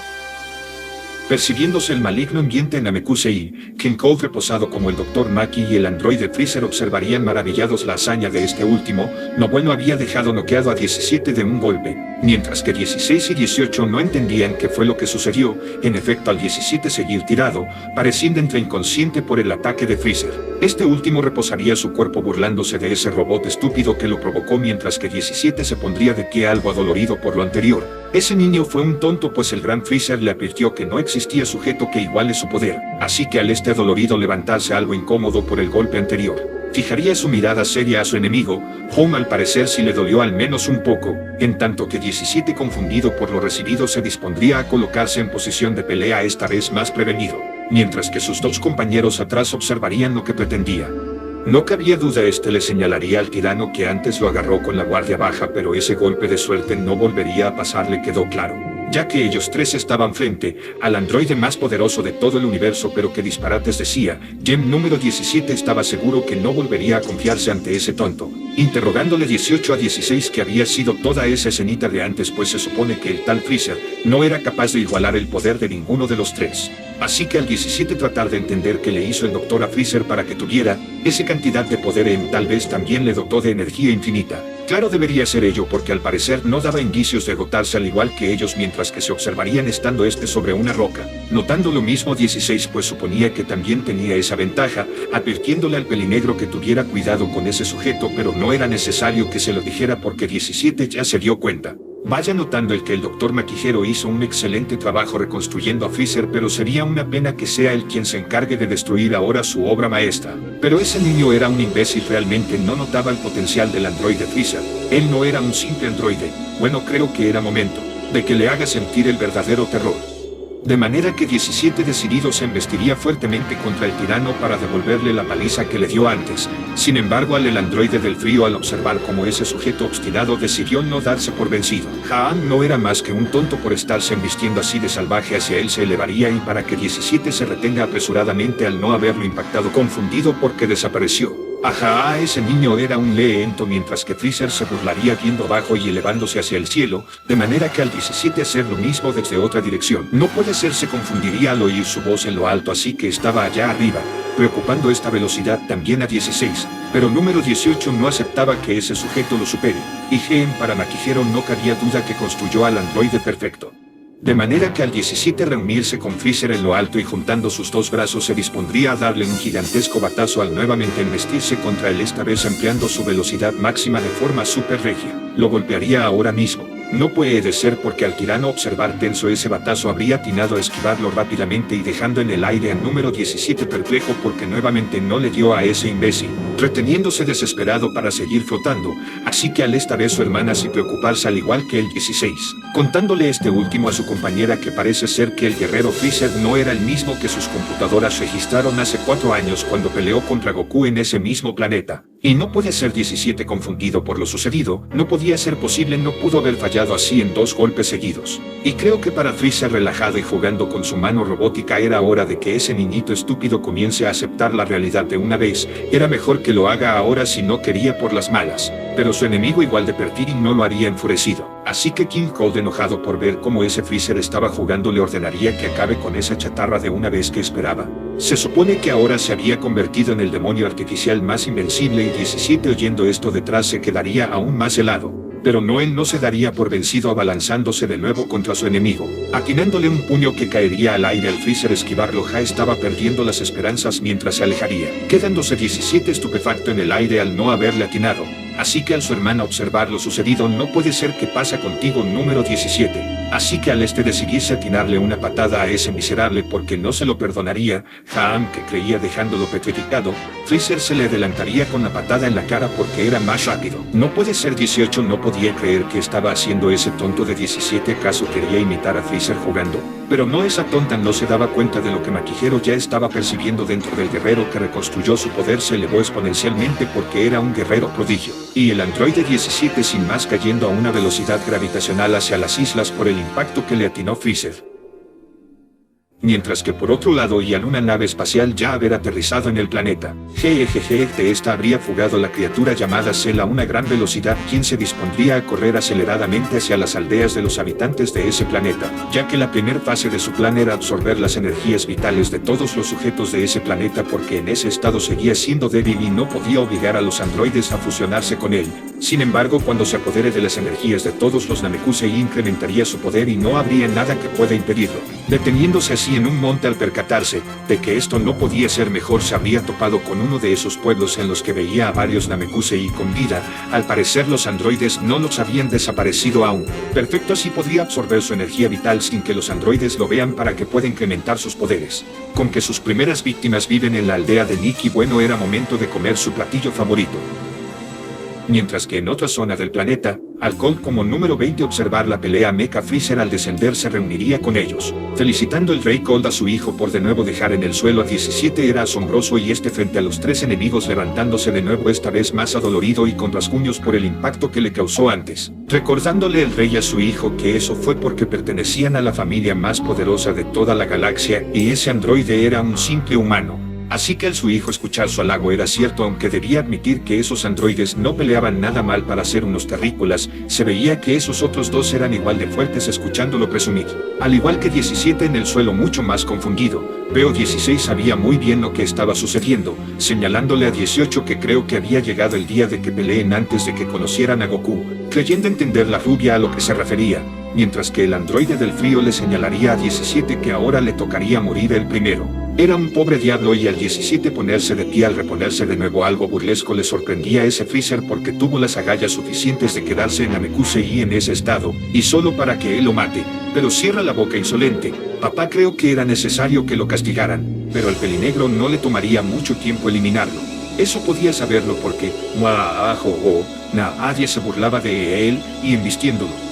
Percibiéndose el maligno ambiente en Namekusei, King Cold reposado como el Dr. Maki y el androide Freezer observarían maravillados la hazaña de este último. No, bueno, había dejado noqueado a 17 de un golpe, mientras que 16 y 18 no entendían qué fue lo que sucedió. En efecto, al 17 seguir tirado, pareciendo entre inconsciente por el ataque de Freezer. Este último reposaría su cuerpo burlándose de ese robot estúpido que lo provocó, mientras que 17 se pondría de pie algo adolorido por lo anterior. Ese niño fue un tonto, pues el gran Freezer le advirtió que no existía sujeto que iguale su poder, así que al adolorido levantarse algo incómodo por el golpe anterior, fijaría su mirada seria a su enemigo. Home al parecer sí le dolió al menos un poco, en tanto que 17 confundido por lo recibido se dispondría a colocarse en posición de pelea, esta vez más prevenido, mientras que sus dos compañeros atrás observarían lo que pretendía No cabía duda, este le señalaría al tirano que antes lo agarró con la guardia baja, pero ese golpe de suerte no volvería a pasar, le quedó claro. Ya que ellos tres estaban frente al androide más poderoso de todo el universo, pero qué disparates decía. Gem número 17 estaba seguro que no volvería a confiarse ante ese tonto, interrogándole 18 a 16 que había sido toda esa escenita de antes, pues se supone que el tal Freezer no era capaz de igualar el poder de ninguno de los tres. Así que al 17 tratar de entender qué le hizo el doctor a Freezer para que tuviera esa cantidad de poder, tal vez también le dotó de energía infinita. Claro, debería ser ello, porque al parecer no daba indicios de agotarse al igual que ellos, mientras que se observarían estando sobre una roca. Notando lo mismo 16, pues suponía que también tenía esa ventaja, advirtiéndole al pelinegro que tuviera cuidado con ese sujeto, pero no era necesario que se lo dijera porque 17 ya se dio cuenta. Vaya notando el que el doctor Maquijero hizo un excelente trabajo reconstruyendo a Freezer, pero sería una pena que sea él quien se encargue de destruir ahora su obra maestra. Pero ese niño era un imbécil, realmente no notaba el potencial del androide Freezer. Él no era un simple androide. Bueno, creo que era momento de que le haga sentir el verdadero terror. De manera que 17 decidido se embestiría fuertemente contra el tirano para devolverle la paliza que le dio antes. Sin embargo, el androide del frío, al observar cómo ese sujeto obstinado decidió no darse por vencido. Haan no era más que un tonto por estarse embistiendo así de salvaje, hacia él se elevaría, y para que 17 se retenga apresuradamente al no haberlo impactado, confundido porque desapareció. Ajá, ese niño era un lento, mientras que Freezer se burlaría viendo abajo y elevándose hacia el cielo, de manera que al 17 hacer lo mismo desde otra dirección. No puede ser, se confundiría al oír su voz en lo alto, así que estaba allá arriba, preocupando esta velocidad también a 16, pero número 18 no aceptaba que ese sujeto lo supere, y para Maquijero no cabía duda que construyó al androide perfecto. De manera que al 17 reunirse con Freezer en lo alto y juntando sus dos brazos se dispondría a darle un gigantesco batazo al nuevamente embestirse contra él, esta vez ampliando su velocidad máxima de forma super regia. Lo golpearía ahora mismo. No puede ser, porque al tirano observar tenso ese batazo habría atinado a esquivarlo rápidamente y dejando en el aire al número 17 perplejo porque nuevamente no le dio a ese imbécil, reteniéndose desesperado para seguir flotando, así que al esta vez su hermana sin preocuparse al igual que el 16, contándole este último a su compañera que parece ser que el guerrero Freezer no era el mismo que sus computadoras registraron hace 4 años cuando peleó contra Goku en ese mismo planeta. Y no puede ser 17 confundido por lo sucedido, no podía ser posible, no pudo haber fallado así en 2 golpes seguidos. Y creo que para Freezer, relajado y jugando con su mano robótica, era hora de que ese niñito estúpido comience a aceptar la realidad de una vez. Era mejor que lo haga ahora si no quería por las malas. Pero su enemigo, igual de perfil, no lo haría enfurecido. Así que King Cold, enojado por ver cómo ese Freezer estaba jugando, le ordenaría que acabe con esa chatarra de una vez que esperaba. Se supone que ahora se había convertido en el demonio artificial más invencible, y 17 oyendo esto detrás se quedaría aún más helado. Pero no, él no se daría por vencido, abalanzándose de nuevo contra su enemigo, atinándole un puño que caería al aire. Al Freezer esquivarlo, estaba perdiendo las esperanzas mientras se alejaría, quedándose 17 estupefacto en el aire al no haberle atinado. Así que al su hermana observar lo sucedido, no puede ser, ¿qué pasa contigo, número 17? Así que al decidirse atinarle una patada a ese miserable porque no se lo perdonaría, que creía dejándolo petrificado, Freezer se le adelantaría con la patada en la cara porque era más rápido. No puede ser, 18 no podía creer que estaba haciendo ese tonto de 17, ¿acaso quería imitar a Freezer jugando? Pero no, esa tonta no se daba cuenta de lo que Maquijero ya estaba percibiendo dentro del guerrero que reconstruyó. Su poder se elevó exponencialmente porque era un guerrero prodigio. Y el androide 17 sin más cayendo a una velocidad gravitacional hacia las islas por el impacto que le atinó Freezer. Mientras que por otro lado, y al una nave espacial ya haber aterrizado en el planeta, de esta habría fugado la criatura llamada Cell a una gran velocidad, quien se dispondría a correr aceleradamente hacia las aldeas de los habitantes de ese planeta, ya que la primera fase de su plan era absorber las energías vitales de todos los sujetos de ese planeta, porque en ese estado seguía siendo débil y no podía obligar a los androides a fusionarse con él. Sin embargo, cuando se apodere de las energías de todos los Namekusei, incrementaría su poder y no habría nada que pueda impedirlo. Deteniéndose así en un monte, al percatarse de que esto no podía ser mejor, se habría topado con uno de esos pueblos en los que veía a varios Namekusei con vida. Al parecer los androides no los habían desaparecido aún. Perfecto, así podría absorber su energía vital sin que los androides lo vean para que pueda incrementar sus poderes. Con que sus primeras víctimas viven en la aldea de Nikki, bueno, era momento de comer su platillo favorito. Mientras que en otra zona del planeta, Al Colt como número 20 observar la pelea, Mecha Freezer al descender se reuniría con ellos. Felicitando el Rey Colt a su hijo por de nuevo dejar en el suelo a 17 era asombroso, y este frente a los 3 enemigos levantándose de nuevo, esta vez más adolorido y con rasguños por el impacto que le causó antes. Recordándole el rey a su hijo que eso fue porque pertenecían a la familia más poderosa de toda la galaxia y ese androide era un simple humano. Así que al su hijo escuchar su halago era cierto, aunque debía admitir que esos androides no peleaban nada mal para ser unos terrícolas, se veía que esos otros dos eran igual de fuertes escuchándolo presumir. Al igual que 17 en el suelo, mucho más confundido, pero 16 sabía muy bien lo que estaba sucediendo, señalándole a 18 que creo que había llegado el día de que peleen antes de que conocieran a Goku, creyendo entender la rubia a lo que se refería, mientras que el androide del frío le señalaría a 17 que ahora le tocaría morir el primero. Era un pobre diablo, y al 17 ponerse de pie al reponerse de nuevo algo burlesco le sorprendía a ese Freezer porque tuvo las agallas suficientes de quedarse en Namekusei en ese estado, y solo para que él lo mate. Pero cierra la boca, insolente. Papá, creo que era necesario que lo castigaran, pero al pelinegro no le tomaría mucho tiempo eliminarlo. Eso podía saberlo porque, nadie se burlaba de él y embistiéndolo.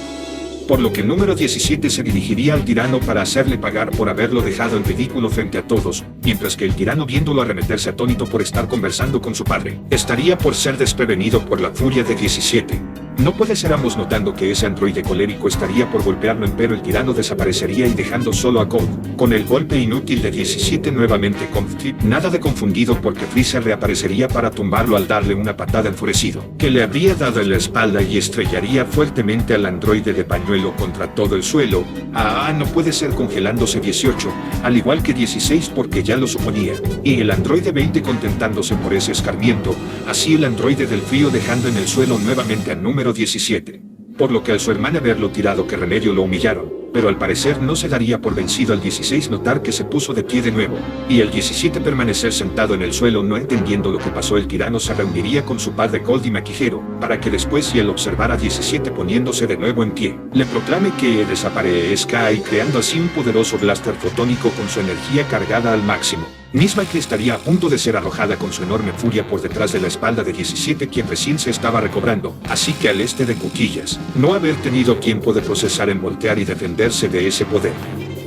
Por lo que el número 17 se dirigiría al tirano para hacerle pagar por haberlo dejado en ridículo frente a todos, mientras que el tirano, viéndolo arremeterse atónito por estar conversando con su padre, estaría por ser desprevenido por la furia de 17. No puede ser, ambos notando que ese androide colérico estaría por golpearlo, pero el tirano desaparecería y dejando solo a Colt. Con el golpe inútil de 17 nuevamente con Flip, nada de confundido porque Freezer reaparecería para tumbarlo al darle una patada enfurecido, que le habría dado en la espalda y estrellaría fuertemente al androide de pañuelo contra todo el suelo. No puede ser, congelándose 18, al igual que 16 porque ya lo suponía, y el androide 20 contentándose por ese escarmiento, así el androide del frío dejando en el suelo nuevamente al número 17. Por lo que al su hermana verlo tirado, que remedio, lo humillaron, pero al parecer no se daría por vencido al 16 notar que se puso de pie de nuevo, y el 17 permanecer sentado en el suelo no entendiendo lo que pasó. El tirano se reuniría con su padre Colt y Makihiro, para que después, si él observara a 17 poniéndose de nuevo en pie, le proclame que desaparezca, y creando así un poderoso blaster fotónico con su energía cargada al máximo, misma que estaría a punto de ser arrojada con su enorme furia por detrás de la espalda de 17, quien recién se estaba recobrando, así que al este de cuquillas, no haber tenido tiempo de procesar en voltear y defenderse de ese poder.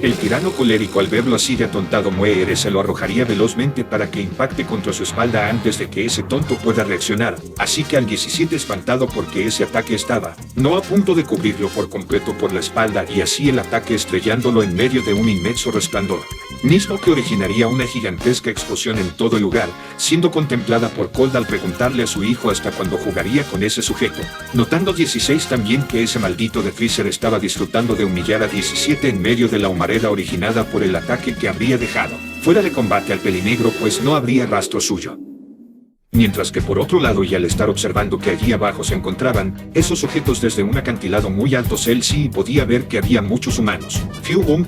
El tirano colérico, al verlo así de atontado, se lo arrojaría velozmente para que impacte contra su espalda antes de que ese tonto pueda reaccionar, así que al 17, espantado porque ese ataque estaba no a punto de cubrirlo por completo por la espalda, y así el ataque estrellándolo en medio de un inmenso resplandor, mismo que originaría una gigantesca explosión en todo el lugar, siendo contemplada por Colt al preguntarle a su hijo hasta cuándo jugaría con ese sujeto, notando 16 también que ese maldito de Freezer estaba disfrutando de humillar a 17 en medio de la humareda originada por el ataque que habría dejado fuera de combate al pelinegro, pues no habría rastro suyo. Mientras que por otro lado, y al estar observando que allí abajo se encontraban esos sujetos desde un acantilado muy alto, él sí podía ver que había muchos humanos.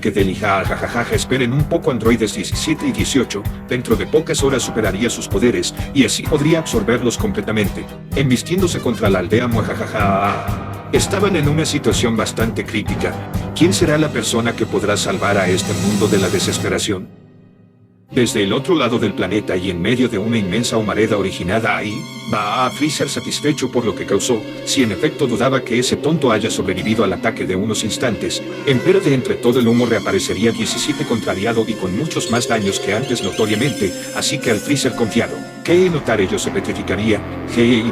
Que del jajajaja, esperen un poco, androides 17 y 18, dentro de pocas horas superaría sus poderes, y así podría absorberlos completamente, embistiéndose contra la aldea muajajaja. Estaban en una situación bastante crítica. ¿Quién será la persona que podrá salvar a este mundo de la desesperación? Desde el otro lado del planeta y en medio de una inmensa humareda originada ahí, va a Freezer, satisfecho por lo que causó, si en efecto dudaba que ese tonto haya sobrevivido al ataque de unos instantes, empero de entre todo el humo reaparecería 17 contrariado y con muchos más daños que antes notoriamente, así que al Freezer confiado, que notar ello se petrificaría.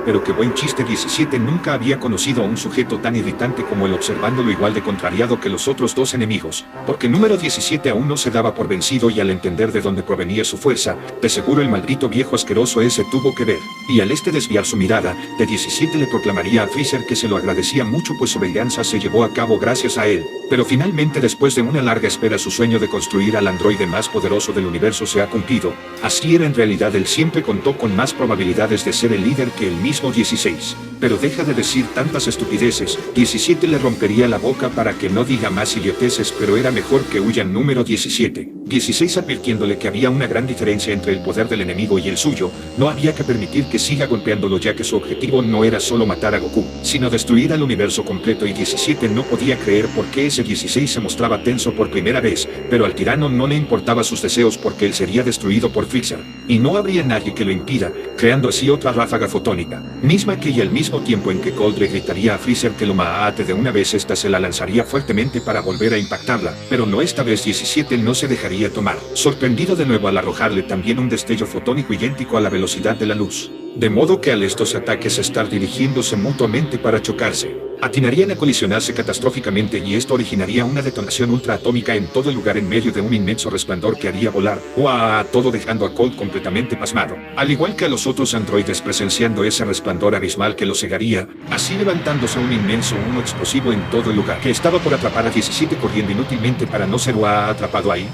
Pero qué buen chiste, 17 nunca había conocido a un sujeto tan irritante como él, observándolo igual de contrariado que los otros dos enemigos, porque número 17 aún no se daba por vencido, y al entender de dónde provenía su fuerza, de seguro el maldito viejo asqueroso ese tuvo que ver, y al desviar su mirada, de 17 le proclamaría a Freezer que se lo agradecía mucho, pues su venganza se llevó a cabo gracias a él. Pero finalmente, después de una larga espera, su sueño de construir al androide más poderoso del universo se ha cumplido. Así era en realidad, él siempre contó con más probabilidades de ser el líder que el mismo 16. Pero deja de decir tantas estupideces. 17 le rompería la boca para que no diga más idioteces, pero era mejor que huyan. Número 17. 16 advirtiéndole que había una gran diferencia entre el poder del enemigo y el suyo, no había que permitir que siga golpeándolo, ya que su objetivo no era solo matar a Goku, sino destruir al universo completo, y 17 no podía creer por qué ese 16 se mostraba tenso por primera vez, pero al tirano no le importaba sus deseos porque él sería destruido por Freezer, y no habría nadie que lo impida, creando así otra ráfaga fotónica, misma que y el mismo mismo tiempo en que Cold le gritaría a Freezer que lo mate de una vez, esta se la lanzaría fuertemente para volver a impactarla, pero no, esta vez 17 no se dejaría tomar, sorprendido de nuevo al arrojarle también un destello fotónico idéntico a la velocidad de la luz. De modo que al estos ataques estar dirigiéndose mutuamente para chocarse, atinarían a colisionarse catastróficamente y esto originaría una detonación ultraatómica en todo el lugar en medio de un inmenso resplandor que haría volar a todo, dejando a Cold completamente pasmado, al igual que a los otros androides presenciando ese resplandor abismal que lo cegaría, así levantándose un inmenso humo explosivo en todo el lugar, que estaba por atrapar a 17 corriendo inútilmente para no ser atrapado ahí,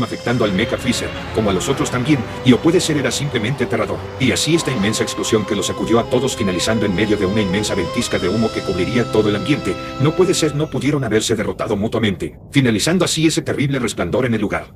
afectando al Mecha Freezer, como a los otros también, y o puede ser era simplemente aterrador, y así esta inmensa explosión que los sacudió a todos finalizando en medio de una inmensa ventisca de humo que cubriría todo el ambiente, no puede ser, no pudieron haberse derrotado mutuamente, finalizando así ese terrible resplandor en el lugar.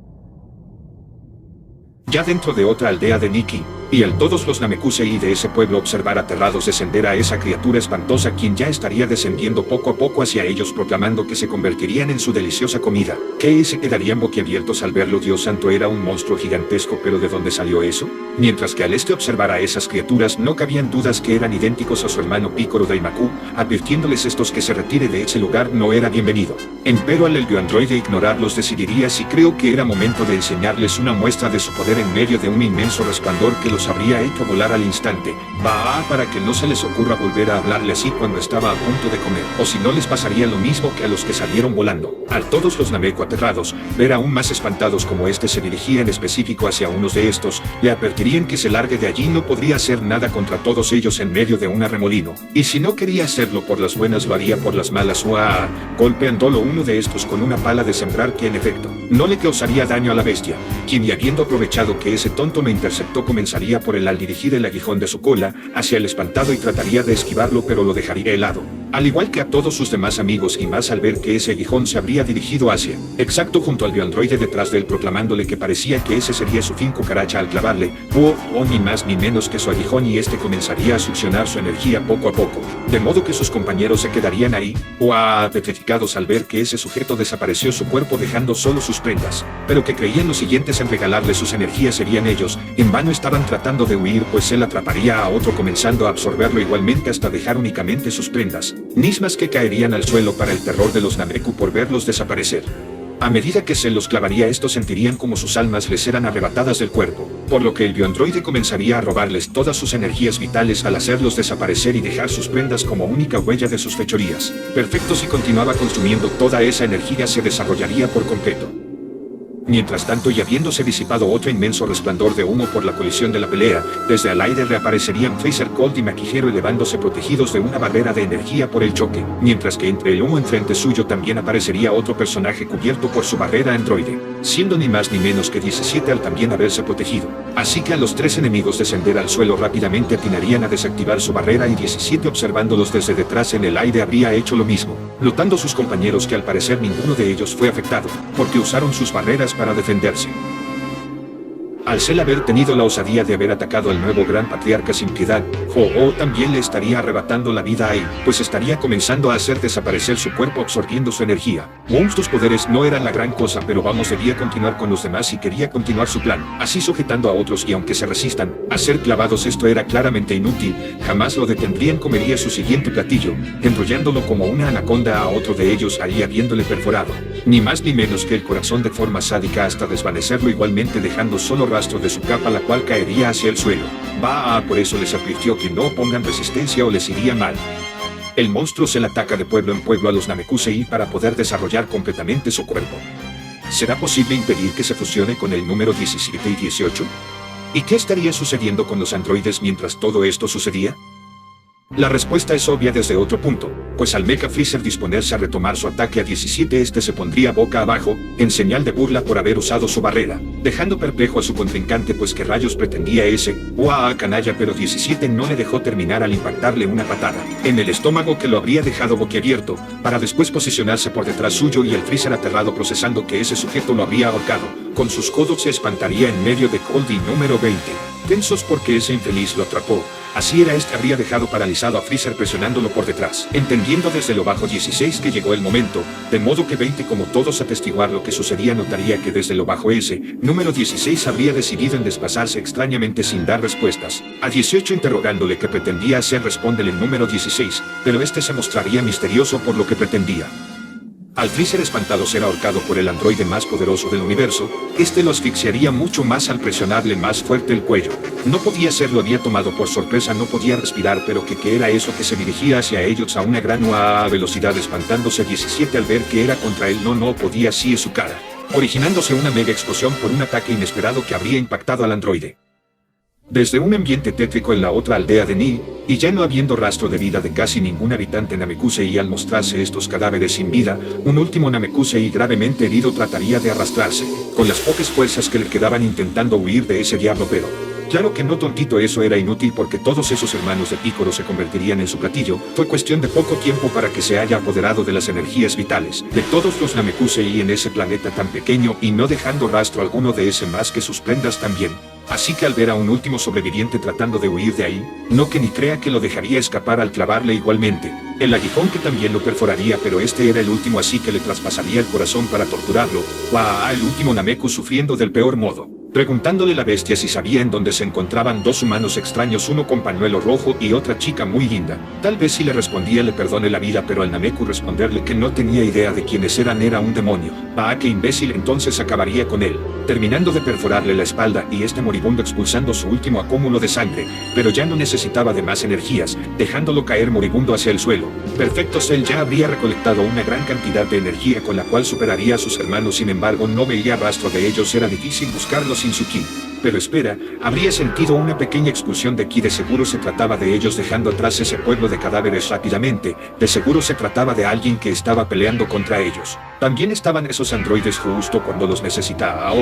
Ya dentro de otra aldea de Nikki, y al todos los Namekusei de ese pueblo observar aterrados descender a esa criatura espantosa quien ya estaría descendiendo poco a poco hacia ellos proclamando que se convertirían en su deliciosa comida, que se quedarían boquiabiertos al verlo. Dios santo, era un monstruo gigantesco, pero ¿de dónde salió eso? Mientras que al observar a esas criaturas no cabían dudas que eran idénticos a su hermano Picoro Daimaku, advirtiéndoles estos que se retire de ese lugar no era bienvenido. Empero al bioandroide ignorarlos decidiría si creo que era momento de enseñarles una muestra de su poder en medio de un inmenso resplandor que los habría hecho volar al instante, para que no se les ocurra volver a hablarle así cuando estaba a punto de comer, o si no les pasaría lo mismo que a los que salieron volando. Al todos los Nameku aterrados, ver aún más espantados como este se dirigía en específico hacia unos de estos, le advertirían que se largue de allí, no podría hacer nada contra todos ellos en medio de un arremolino, y si no quería hacerlo por las buenas lo haría por las malas, golpeándolo uno de estos con una pala de sembrar que en efecto, no le causaría daño a la bestia, quien y habiendo aprovechado que ese tonto me interceptó comenzaría por él al dirigir el aguijón de su cola hacia el espantado y trataría de esquivarlo, pero lo dejaría helado, al igual que a todos sus demás amigos, y más al ver que ese aguijón se habría dirigido hacia, exacto junto al bioandroide detrás de él, proclamándole que parecía que ese sería su fin cucaracha al clavarle, ni más ni menos que su aguijón, y este comenzaría a succionar su energía poco a poco, de modo que sus compañeros se quedarían ahí, petrificados al ver que ese sujeto desapareció su cuerpo dejando solo sus prendas, pero que creían los siguientes en regalarle sus energías serían ellos. En vano estaban tratando de huir, pues él atraparía a otro comenzando a absorberlo igualmente hasta dejar únicamente sus prendas, mismas que caerían al suelo para el terror de los Nameku por verlos desaparecer. A medida que se los clavaría, estos sentirían como sus almas les eran arrebatadas del cuerpo, por lo que el bioandroide comenzaría a robarles todas sus energías vitales al hacerlos desaparecer y dejar sus prendas como única huella de sus fechorías. Perfecto, si continuaba consumiendo toda esa energía se desarrollaría por completo. Mientras tanto, y habiéndose disipado otro inmenso resplandor de humo por la colisión de la pelea, desde el aire reaparecerían Freezer, Cold y Makihiro elevándose protegidos de una barrera de energía por el choque, mientras que entre el humo enfrente suyo también aparecería otro personaje cubierto por su barrera androide, siendo ni más ni menos que 17 al también haberse protegido. Así que a los tres enemigos descender al suelo rápidamente atinarían a desactivar su barrera, y 17 observándolos desde detrás en el aire habría hecho lo mismo, notando sus compañeros que al parecer ninguno de ellos fue afectado, porque usaron sus barreras para defenderse. Al Cell haber tenido la osadía de haber atacado al nuevo gran patriarca sin piedad, Ho-Oh también le estaría arrebatando la vida a él, pues estaría comenzando a hacer desaparecer su cuerpo absorbiendo su energía. Sus poderes no eran la gran cosa, pero debía continuar con los demás y quería continuar su plan, así sujetando a otros, y aunque se resistan a ser clavados esto era claramente inútil, jamás lo detendrían. Comería su siguiente platillo, enrollándolo como una anaconda a otro de ellos, ahí habiéndole perforado, ni más ni menos que el corazón de forma sádica hasta desvanecerlo igualmente, dejando solo rastro de su capa, la cual caería hacia el suelo. Por eso les advirtió que no pongan resistencia o les iría mal. El monstruo se le ataca de pueblo en pueblo a los Namekusei para poder desarrollar completamente su cuerpo. ¿Será posible impedir que se fusione con el número 17 y 18? ¿Y qué estaría sucediendo con los androides mientras todo esto sucedía? La respuesta es obvia desde otro punto, pues al Mecha Freezer disponerse a retomar su ataque a 17, este se pondría boca abajo, en señal de burla por haber usado su barrera, dejando perplejo a su contrincante, pues qué rayos pretendía ese canalla, pero 17 no le dejó terminar al impactarle una patada en el estómago que lo habría dejado boquiabierto, para después posicionarse por detrás suyo, y el Freezer aterrado procesando que ese sujeto lo habría ahorcado, con sus codos se espantaría en medio de Cold y número 20, tensos porque ese infeliz lo atrapó. Así era, habría dejado paralizado a Freezer presionándolo por detrás, entendiendo sabiendo desde lo bajo 16 que llegó el momento, de modo que 20 como todos atestiguar lo que sucedía notaría que desde lo bajo ese, número 16 habría decidido en desplazarse extrañamente sin dar respuestas. A 18 interrogándole qué pretendía hacer respóndele el número 16, pero este se mostraría misterioso por lo que pretendía. Al Freezer espantado ser ahorcado por el androide más poderoso del universo, este lo asfixiaría mucho más al presionarle más fuerte el cuello. No podía ser, lo había tomado por sorpresa, no podía respirar, pero ¿qué era eso que se dirigía hacia ellos a una gran velocidad, espantándose 17 al ver que era contra él? No podía, así es su cara, originándose una mega explosión por un ataque inesperado que habría impactado al androide. Desde un ambiente tétrico en la otra aldea de Ni, y ya no habiendo rastro de vida de casi ningún habitante Namekusei, al mostrarse estos cadáveres sin vida, un último Namekusei gravemente herido trataría de arrastrarse, con las pocas fuerzas que le quedaban intentando huir de ese diablo, pero claro que no, tontito, eso era inútil porque todos esos hermanos de Picoro se convertirían en su platillo. Fue cuestión de poco tiempo para que se haya apoderado de las energías vitales de todos los Namekusei en ese planeta tan pequeño, y no dejando rastro alguno de ese más que sus prendas también. Así que al ver a un último sobreviviente tratando de huir de ahí, no que ni crea que lo dejaría escapar al clavarle igualmente el aguijón, que también lo perforaría, pero este era el último, así que le traspasaría el corazón para torturarlo. El último Nameku sufriendo del peor modo, preguntándole la bestia si sabía en dónde se encontraban dos humanos extraños, uno con pañuelo rojo y otra chica muy linda. Tal vez si le respondía le perdone la vida, pero al Nameku responderle que no tenía idea de quiénes eran era un demonio. Qué imbécil, entonces acabaría con él, terminando de perforarle la espalda y este moribundo expulsando su último acúmulo de sangre, pero ya no necesitaba de más energías, dejándolo caer moribundo hacia el suelo. Perfecto, Cell ya habría recolectado una gran cantidad de energía con la cual superaría a sus hermanos, sin embargo no veía rastro de ellos, era difícil buscarlos sin su ki. Pero espera, habría sentido una pequeña expulsión de ki, de seguro se trataba de ellos dejando atrás ese pueblo de cadáveres rápidamente, de seguro se trataba de alguien que estaba peleando contra ellos. También estaban esos androides justo cuando los necesitaba.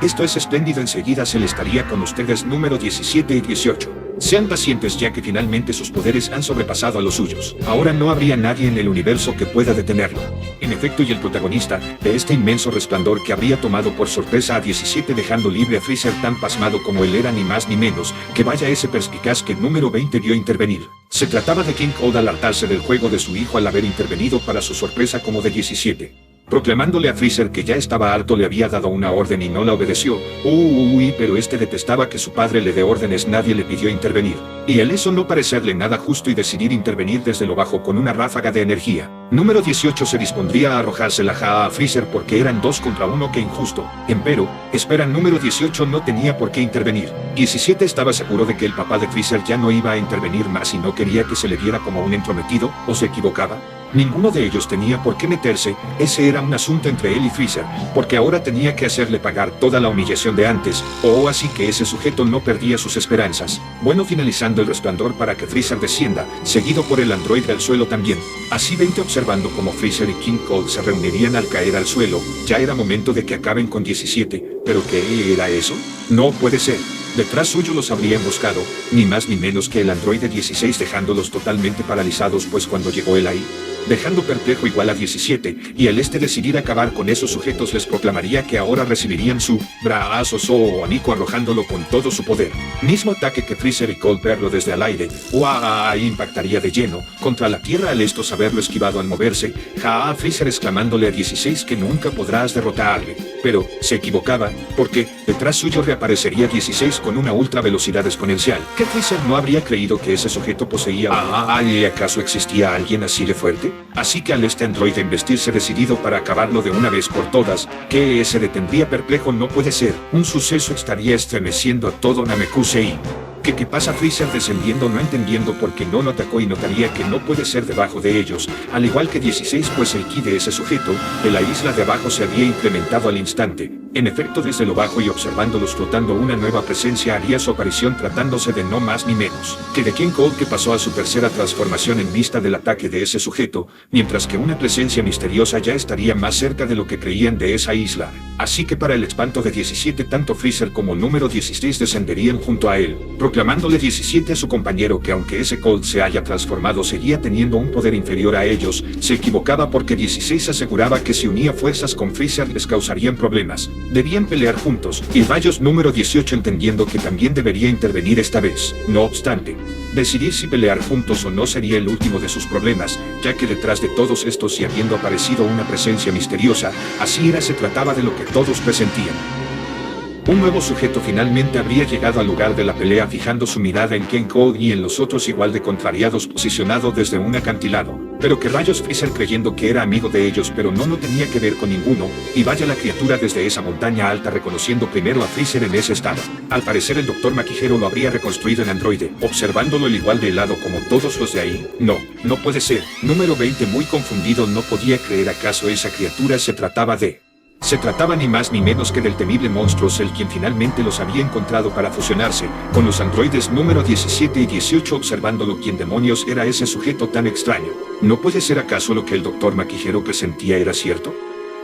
Esto es espléndido, enseguida se le estaría con ustedes número 17 y 18. Sean pacientes ya que finalmente sus poderes han sobrepasado a los suyos. Ahora no habría nadie en el universo que pueda detenerlo. En efecto, y el protagonista de este inmenso resplandor que habría tomado por sorpresa a 17 dejando libre a Freezer, tan pasmado como él era ni más ni menos que vaya ese perspicaz que número 20 vio intervenir. Se trataba de King Cold al hartarse del juego de su hijo al haber intervenido para su sorpresa como de 17. Proclamándole a Freezer que ya estaba harto, le había dado una orden y no la obedeció. Pero este detestaba que su padre le dé órdenes, nadie le pidió intervenir. Y el eso no parecerle nada justo y decidir intervenir desde lo bajo con una ráfaga de energía. Número 18 se dispondría a arrojársela a Freezer porque eran 2 contra 1, que injusto. Empero, espera, número 18 no tenía por qué intervenir. 17 estaba seguro de que el papá de Freezer ya no iba a intervenir más y no quería que se le viera como un entrometido, ¿o se equivocaba? Ninguno de ellos tenía por qué meterse, ese era un asunto entre él y Freezer, porque ahora tenía que hacerle pagar toda la humillación de antes, así que ese sujeto no perdía sus esperanzas. Bueno, finalizando el resplandor para que Freezer descienda, seguido por el androide al suelo también. Así 20 observando como Freezer y King Cold se reunirían al caer al suelo, ya era momento de que acaben con 17, ¿pero qué era eso? No puede ser. Detrás suyo los habría emboscado, ni más ni menos que el androide 16, dejándolos totalmente paralizados, pues cuando llegó él ahí, dejando perplejo igual a 17, y al decidir acabar con esos sujetos les proclamaría que ahora recibirían su brazo abanico arrojándolo con todo su poder. Mismo ataque que Freezer y Cold verlo desde el aire, impactaría de lleno contra la tierra al estos haberlo esquivado al moverse. Freezer exclamándole a 16 que nunca podrás derrotarle. Pero se equivocaba, porque detrás suyo reaparecería 16 con una ultra velocidad exponencial. ¿Que Freezer no habría creído que ese sujeto poseía ¿y acaso existía alguien así de fuerte? Así que al androide investirse decidido para acabarlo de una vez por todas, que se detendría perplejo. No puede ser, un suceso estaría estremeciendo a todo Namekusei. ¿Qué pasa? Freezer descendiendo, no entendiendo por qué no lo atacó, y notaría que no puede ser debajo de ellos, al igual que 16, pues el ki de ese sujeto de la isla de abajo se había incrementado al instante. En efecto, desde lo bajo y observándolos flotando, una nueva presencia haría su aparición, tratándose de no más ni menos que de King Cold, que pasó a su tercera transformación en vista del ataque de ese sujeto, mientras que una presencia misteriosa ya estaría más cerca de lo que creían de esa isla. Así que para el espanto de 17, tanto Freezer como número 16 descenderían junto a él, proclamándole 17 a su compañero que aunque ese Cold se haya transformado seguía teniendo un poder inferior a ellos. Se equivocaba porque 16 aseguraba que si unía fuerzas con Freezer les causarían problemas. Debían pelear juntos, y rayos número 18 entendiendo que también debería intervenir esta vez. No obstante, Decidir si pelear juntos o no sería el último de sus problemas, ya que detrás de todos estos y habiendo aparecido una presencia misteriosa, así se trataba de lo que todos presentían. Un nuevo sujeto finalmente habría llegado al lugar de la pelea fijando su mirada en Ken Cole y en los otros igual de contrariados posicionado desde un acantilado. Pero que rayos Freezer creyendo que era amigo de ellos pero no tenía que ver con ninguno, y vaya la criatura desde esa montaña alta reconociendo primero a Freezer en ese estado. Al parecer el Dr. Makihiro lo habría reconstruido en androide, observándolo el igual de helado como todos los de ahí. No puede ser. Número 20 muy confundido no podía creer acaso esa criatura se trataba ni más ni menos que del temible monstruo el quien finalmente los había encontrado para fusionarse con los androides número 17 y 18 observándolo quién demonios era ese sujeto tan extraño. ¿No puede ser acaso lo que el Dr. Makihiro presentía era cierto?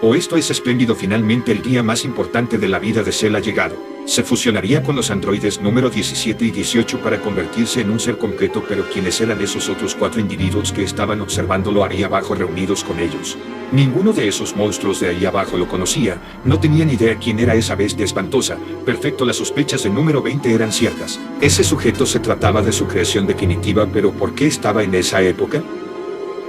¿O esto es espléndido finalmente el día más importante de la vida de Cell ha llegado? Se fusionaría con los androides número 17 y 18 para convertirse en un ser completo, pero ¿quiénes eran esos otros 4 individuos que estaban observándolo ahí abajo reunidos con ellos? Ninguno de esos monstruos de ahí abajo lo conocía, no tenían idea quién era esa bestia espantosa. Perfecto, las sospechas de número 20 eran ciertas. Ese sujeto se trataba de su creación definitiva, pero ¿por qué estaba en esa época?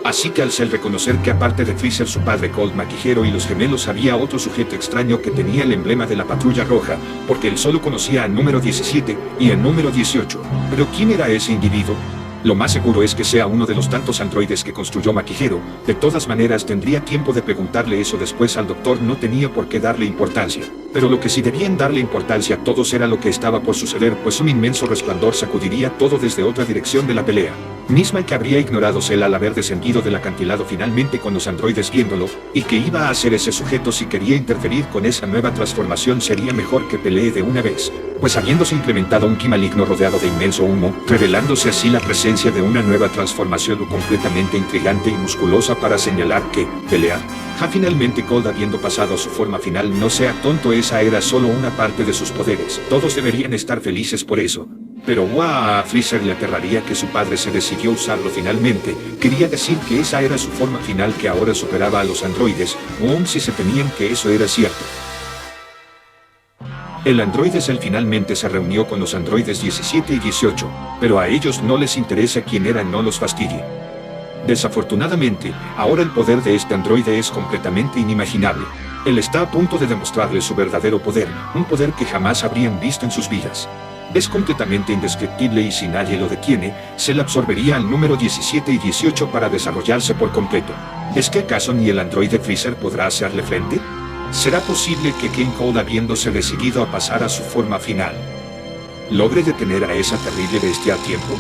Así que al Cell reconocer que aparte de Freezer su padre Colt Makihiro y los gemelos había otro sujeto extraño que tenía el emblema de la Patrulla Roja, porque él solo conocía al número 17 y al número 18. ¿Pero quién era ese individuo? Lo más seguro es que sea uno de los tantos androides que construyó Makihiro. De todas maneras tendría tiempo de preguntarle eso después al doctor, no tenía por qué darle importancia. Pero lo que sí debían darle importancia a todos era lo que estaba por suceder, pues un inmenso resplandor sacudiría todo desde otra dirección de la pelea. Misma que habría ignorado Cell al haber descendido del acantilado finalmente con los androides viéndolo, y que iba a hacer ese sujeto si quería interferir con esa nueva transformación sería mejor que pelee de una vez. Pues habiéndose implementado un ki maligno rodeado de inmenso humo, revelándose así la presencia de una nueva transformación completamente intrigante y musculosa para señalar que, pelear. Finalmente Cold habiendo pasado a su forma final, no sea tonto, esa era solo una parte de sus poderes, todos deberían estar felices por eso. Pero a Freezer le aterraría que su padre se decidió usarlo finalmente, quería decir que esa era su forma final que ahora superaba a los androides, aun si se temían que eso era cierto. El androide Cell finalmente se reunió con los androides 17 y 18, pero a ellos no les interesa quién era, no los fastidie. Desafortunadamente, ahora el poder de este androide es completamente inimaginable. Él está a punto de demostrarle su verdadero poder, un poder que jamás habrían visto en sus vidas. Es completamente indescriptible y si nadie lo detiene, Cell absorbería al número 17 y 18 para desarrollarse por completo. ¿Es que acaso ni el androide Freezer podrá hacerle frente? ¿Será posible que Ken Cole, habiéndose decidido a pasar a su forma final, logre detener a esa terrible bestia a tiempo?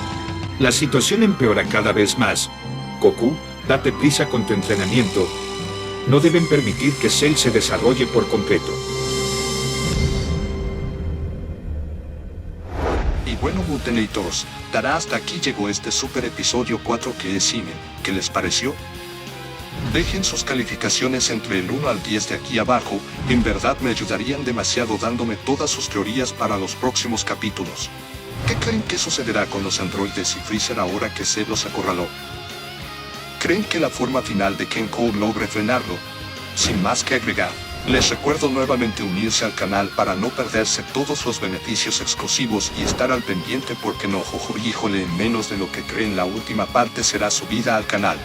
La situación empeora cada vez más. Goku, date prisa con tu entrenamiento. No deben permitir que Cell se desarrolle por completo. Y bueno, Mutenators, hasta aquí llegó este super episodio 4 que es cine. ¿Qué les pareció? Dejen sus calificaciones entre el 1 al 10 de aquí abajo, en verdad me ayudarían demasiado dándome todas sus teorías para los próximos capítulos. ¿Qué creen que sucederá con los androides y Freezer ahora que Cell los acorraló? ¿Creen que la forma final de Ken Cole logre frenarlo? Sin más que agregar, les recuerdo nuevamente unirse al canal para no perderse todos los beneficios exclusivos y estar al pendiente porque no híjole, en menos de lo que creen la última parte será subida al canal.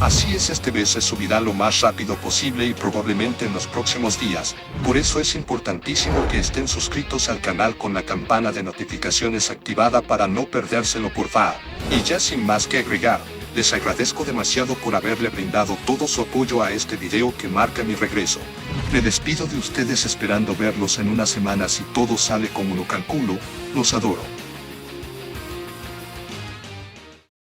Así es, este vez se subirá lo más rápido posible y probablemente en los próximos días, por eso es importantísimo que estén suscritos al canal con la campana de notificaciones activada para no perdérselo porfa. Y ya sin más que agregar, les agradezco demasiado por haberle brindado todo su apoyo a este video que marca mi regreso. Me despido de ustedes esperando verlos en una semana si todo sale como lo calculo, los adoro.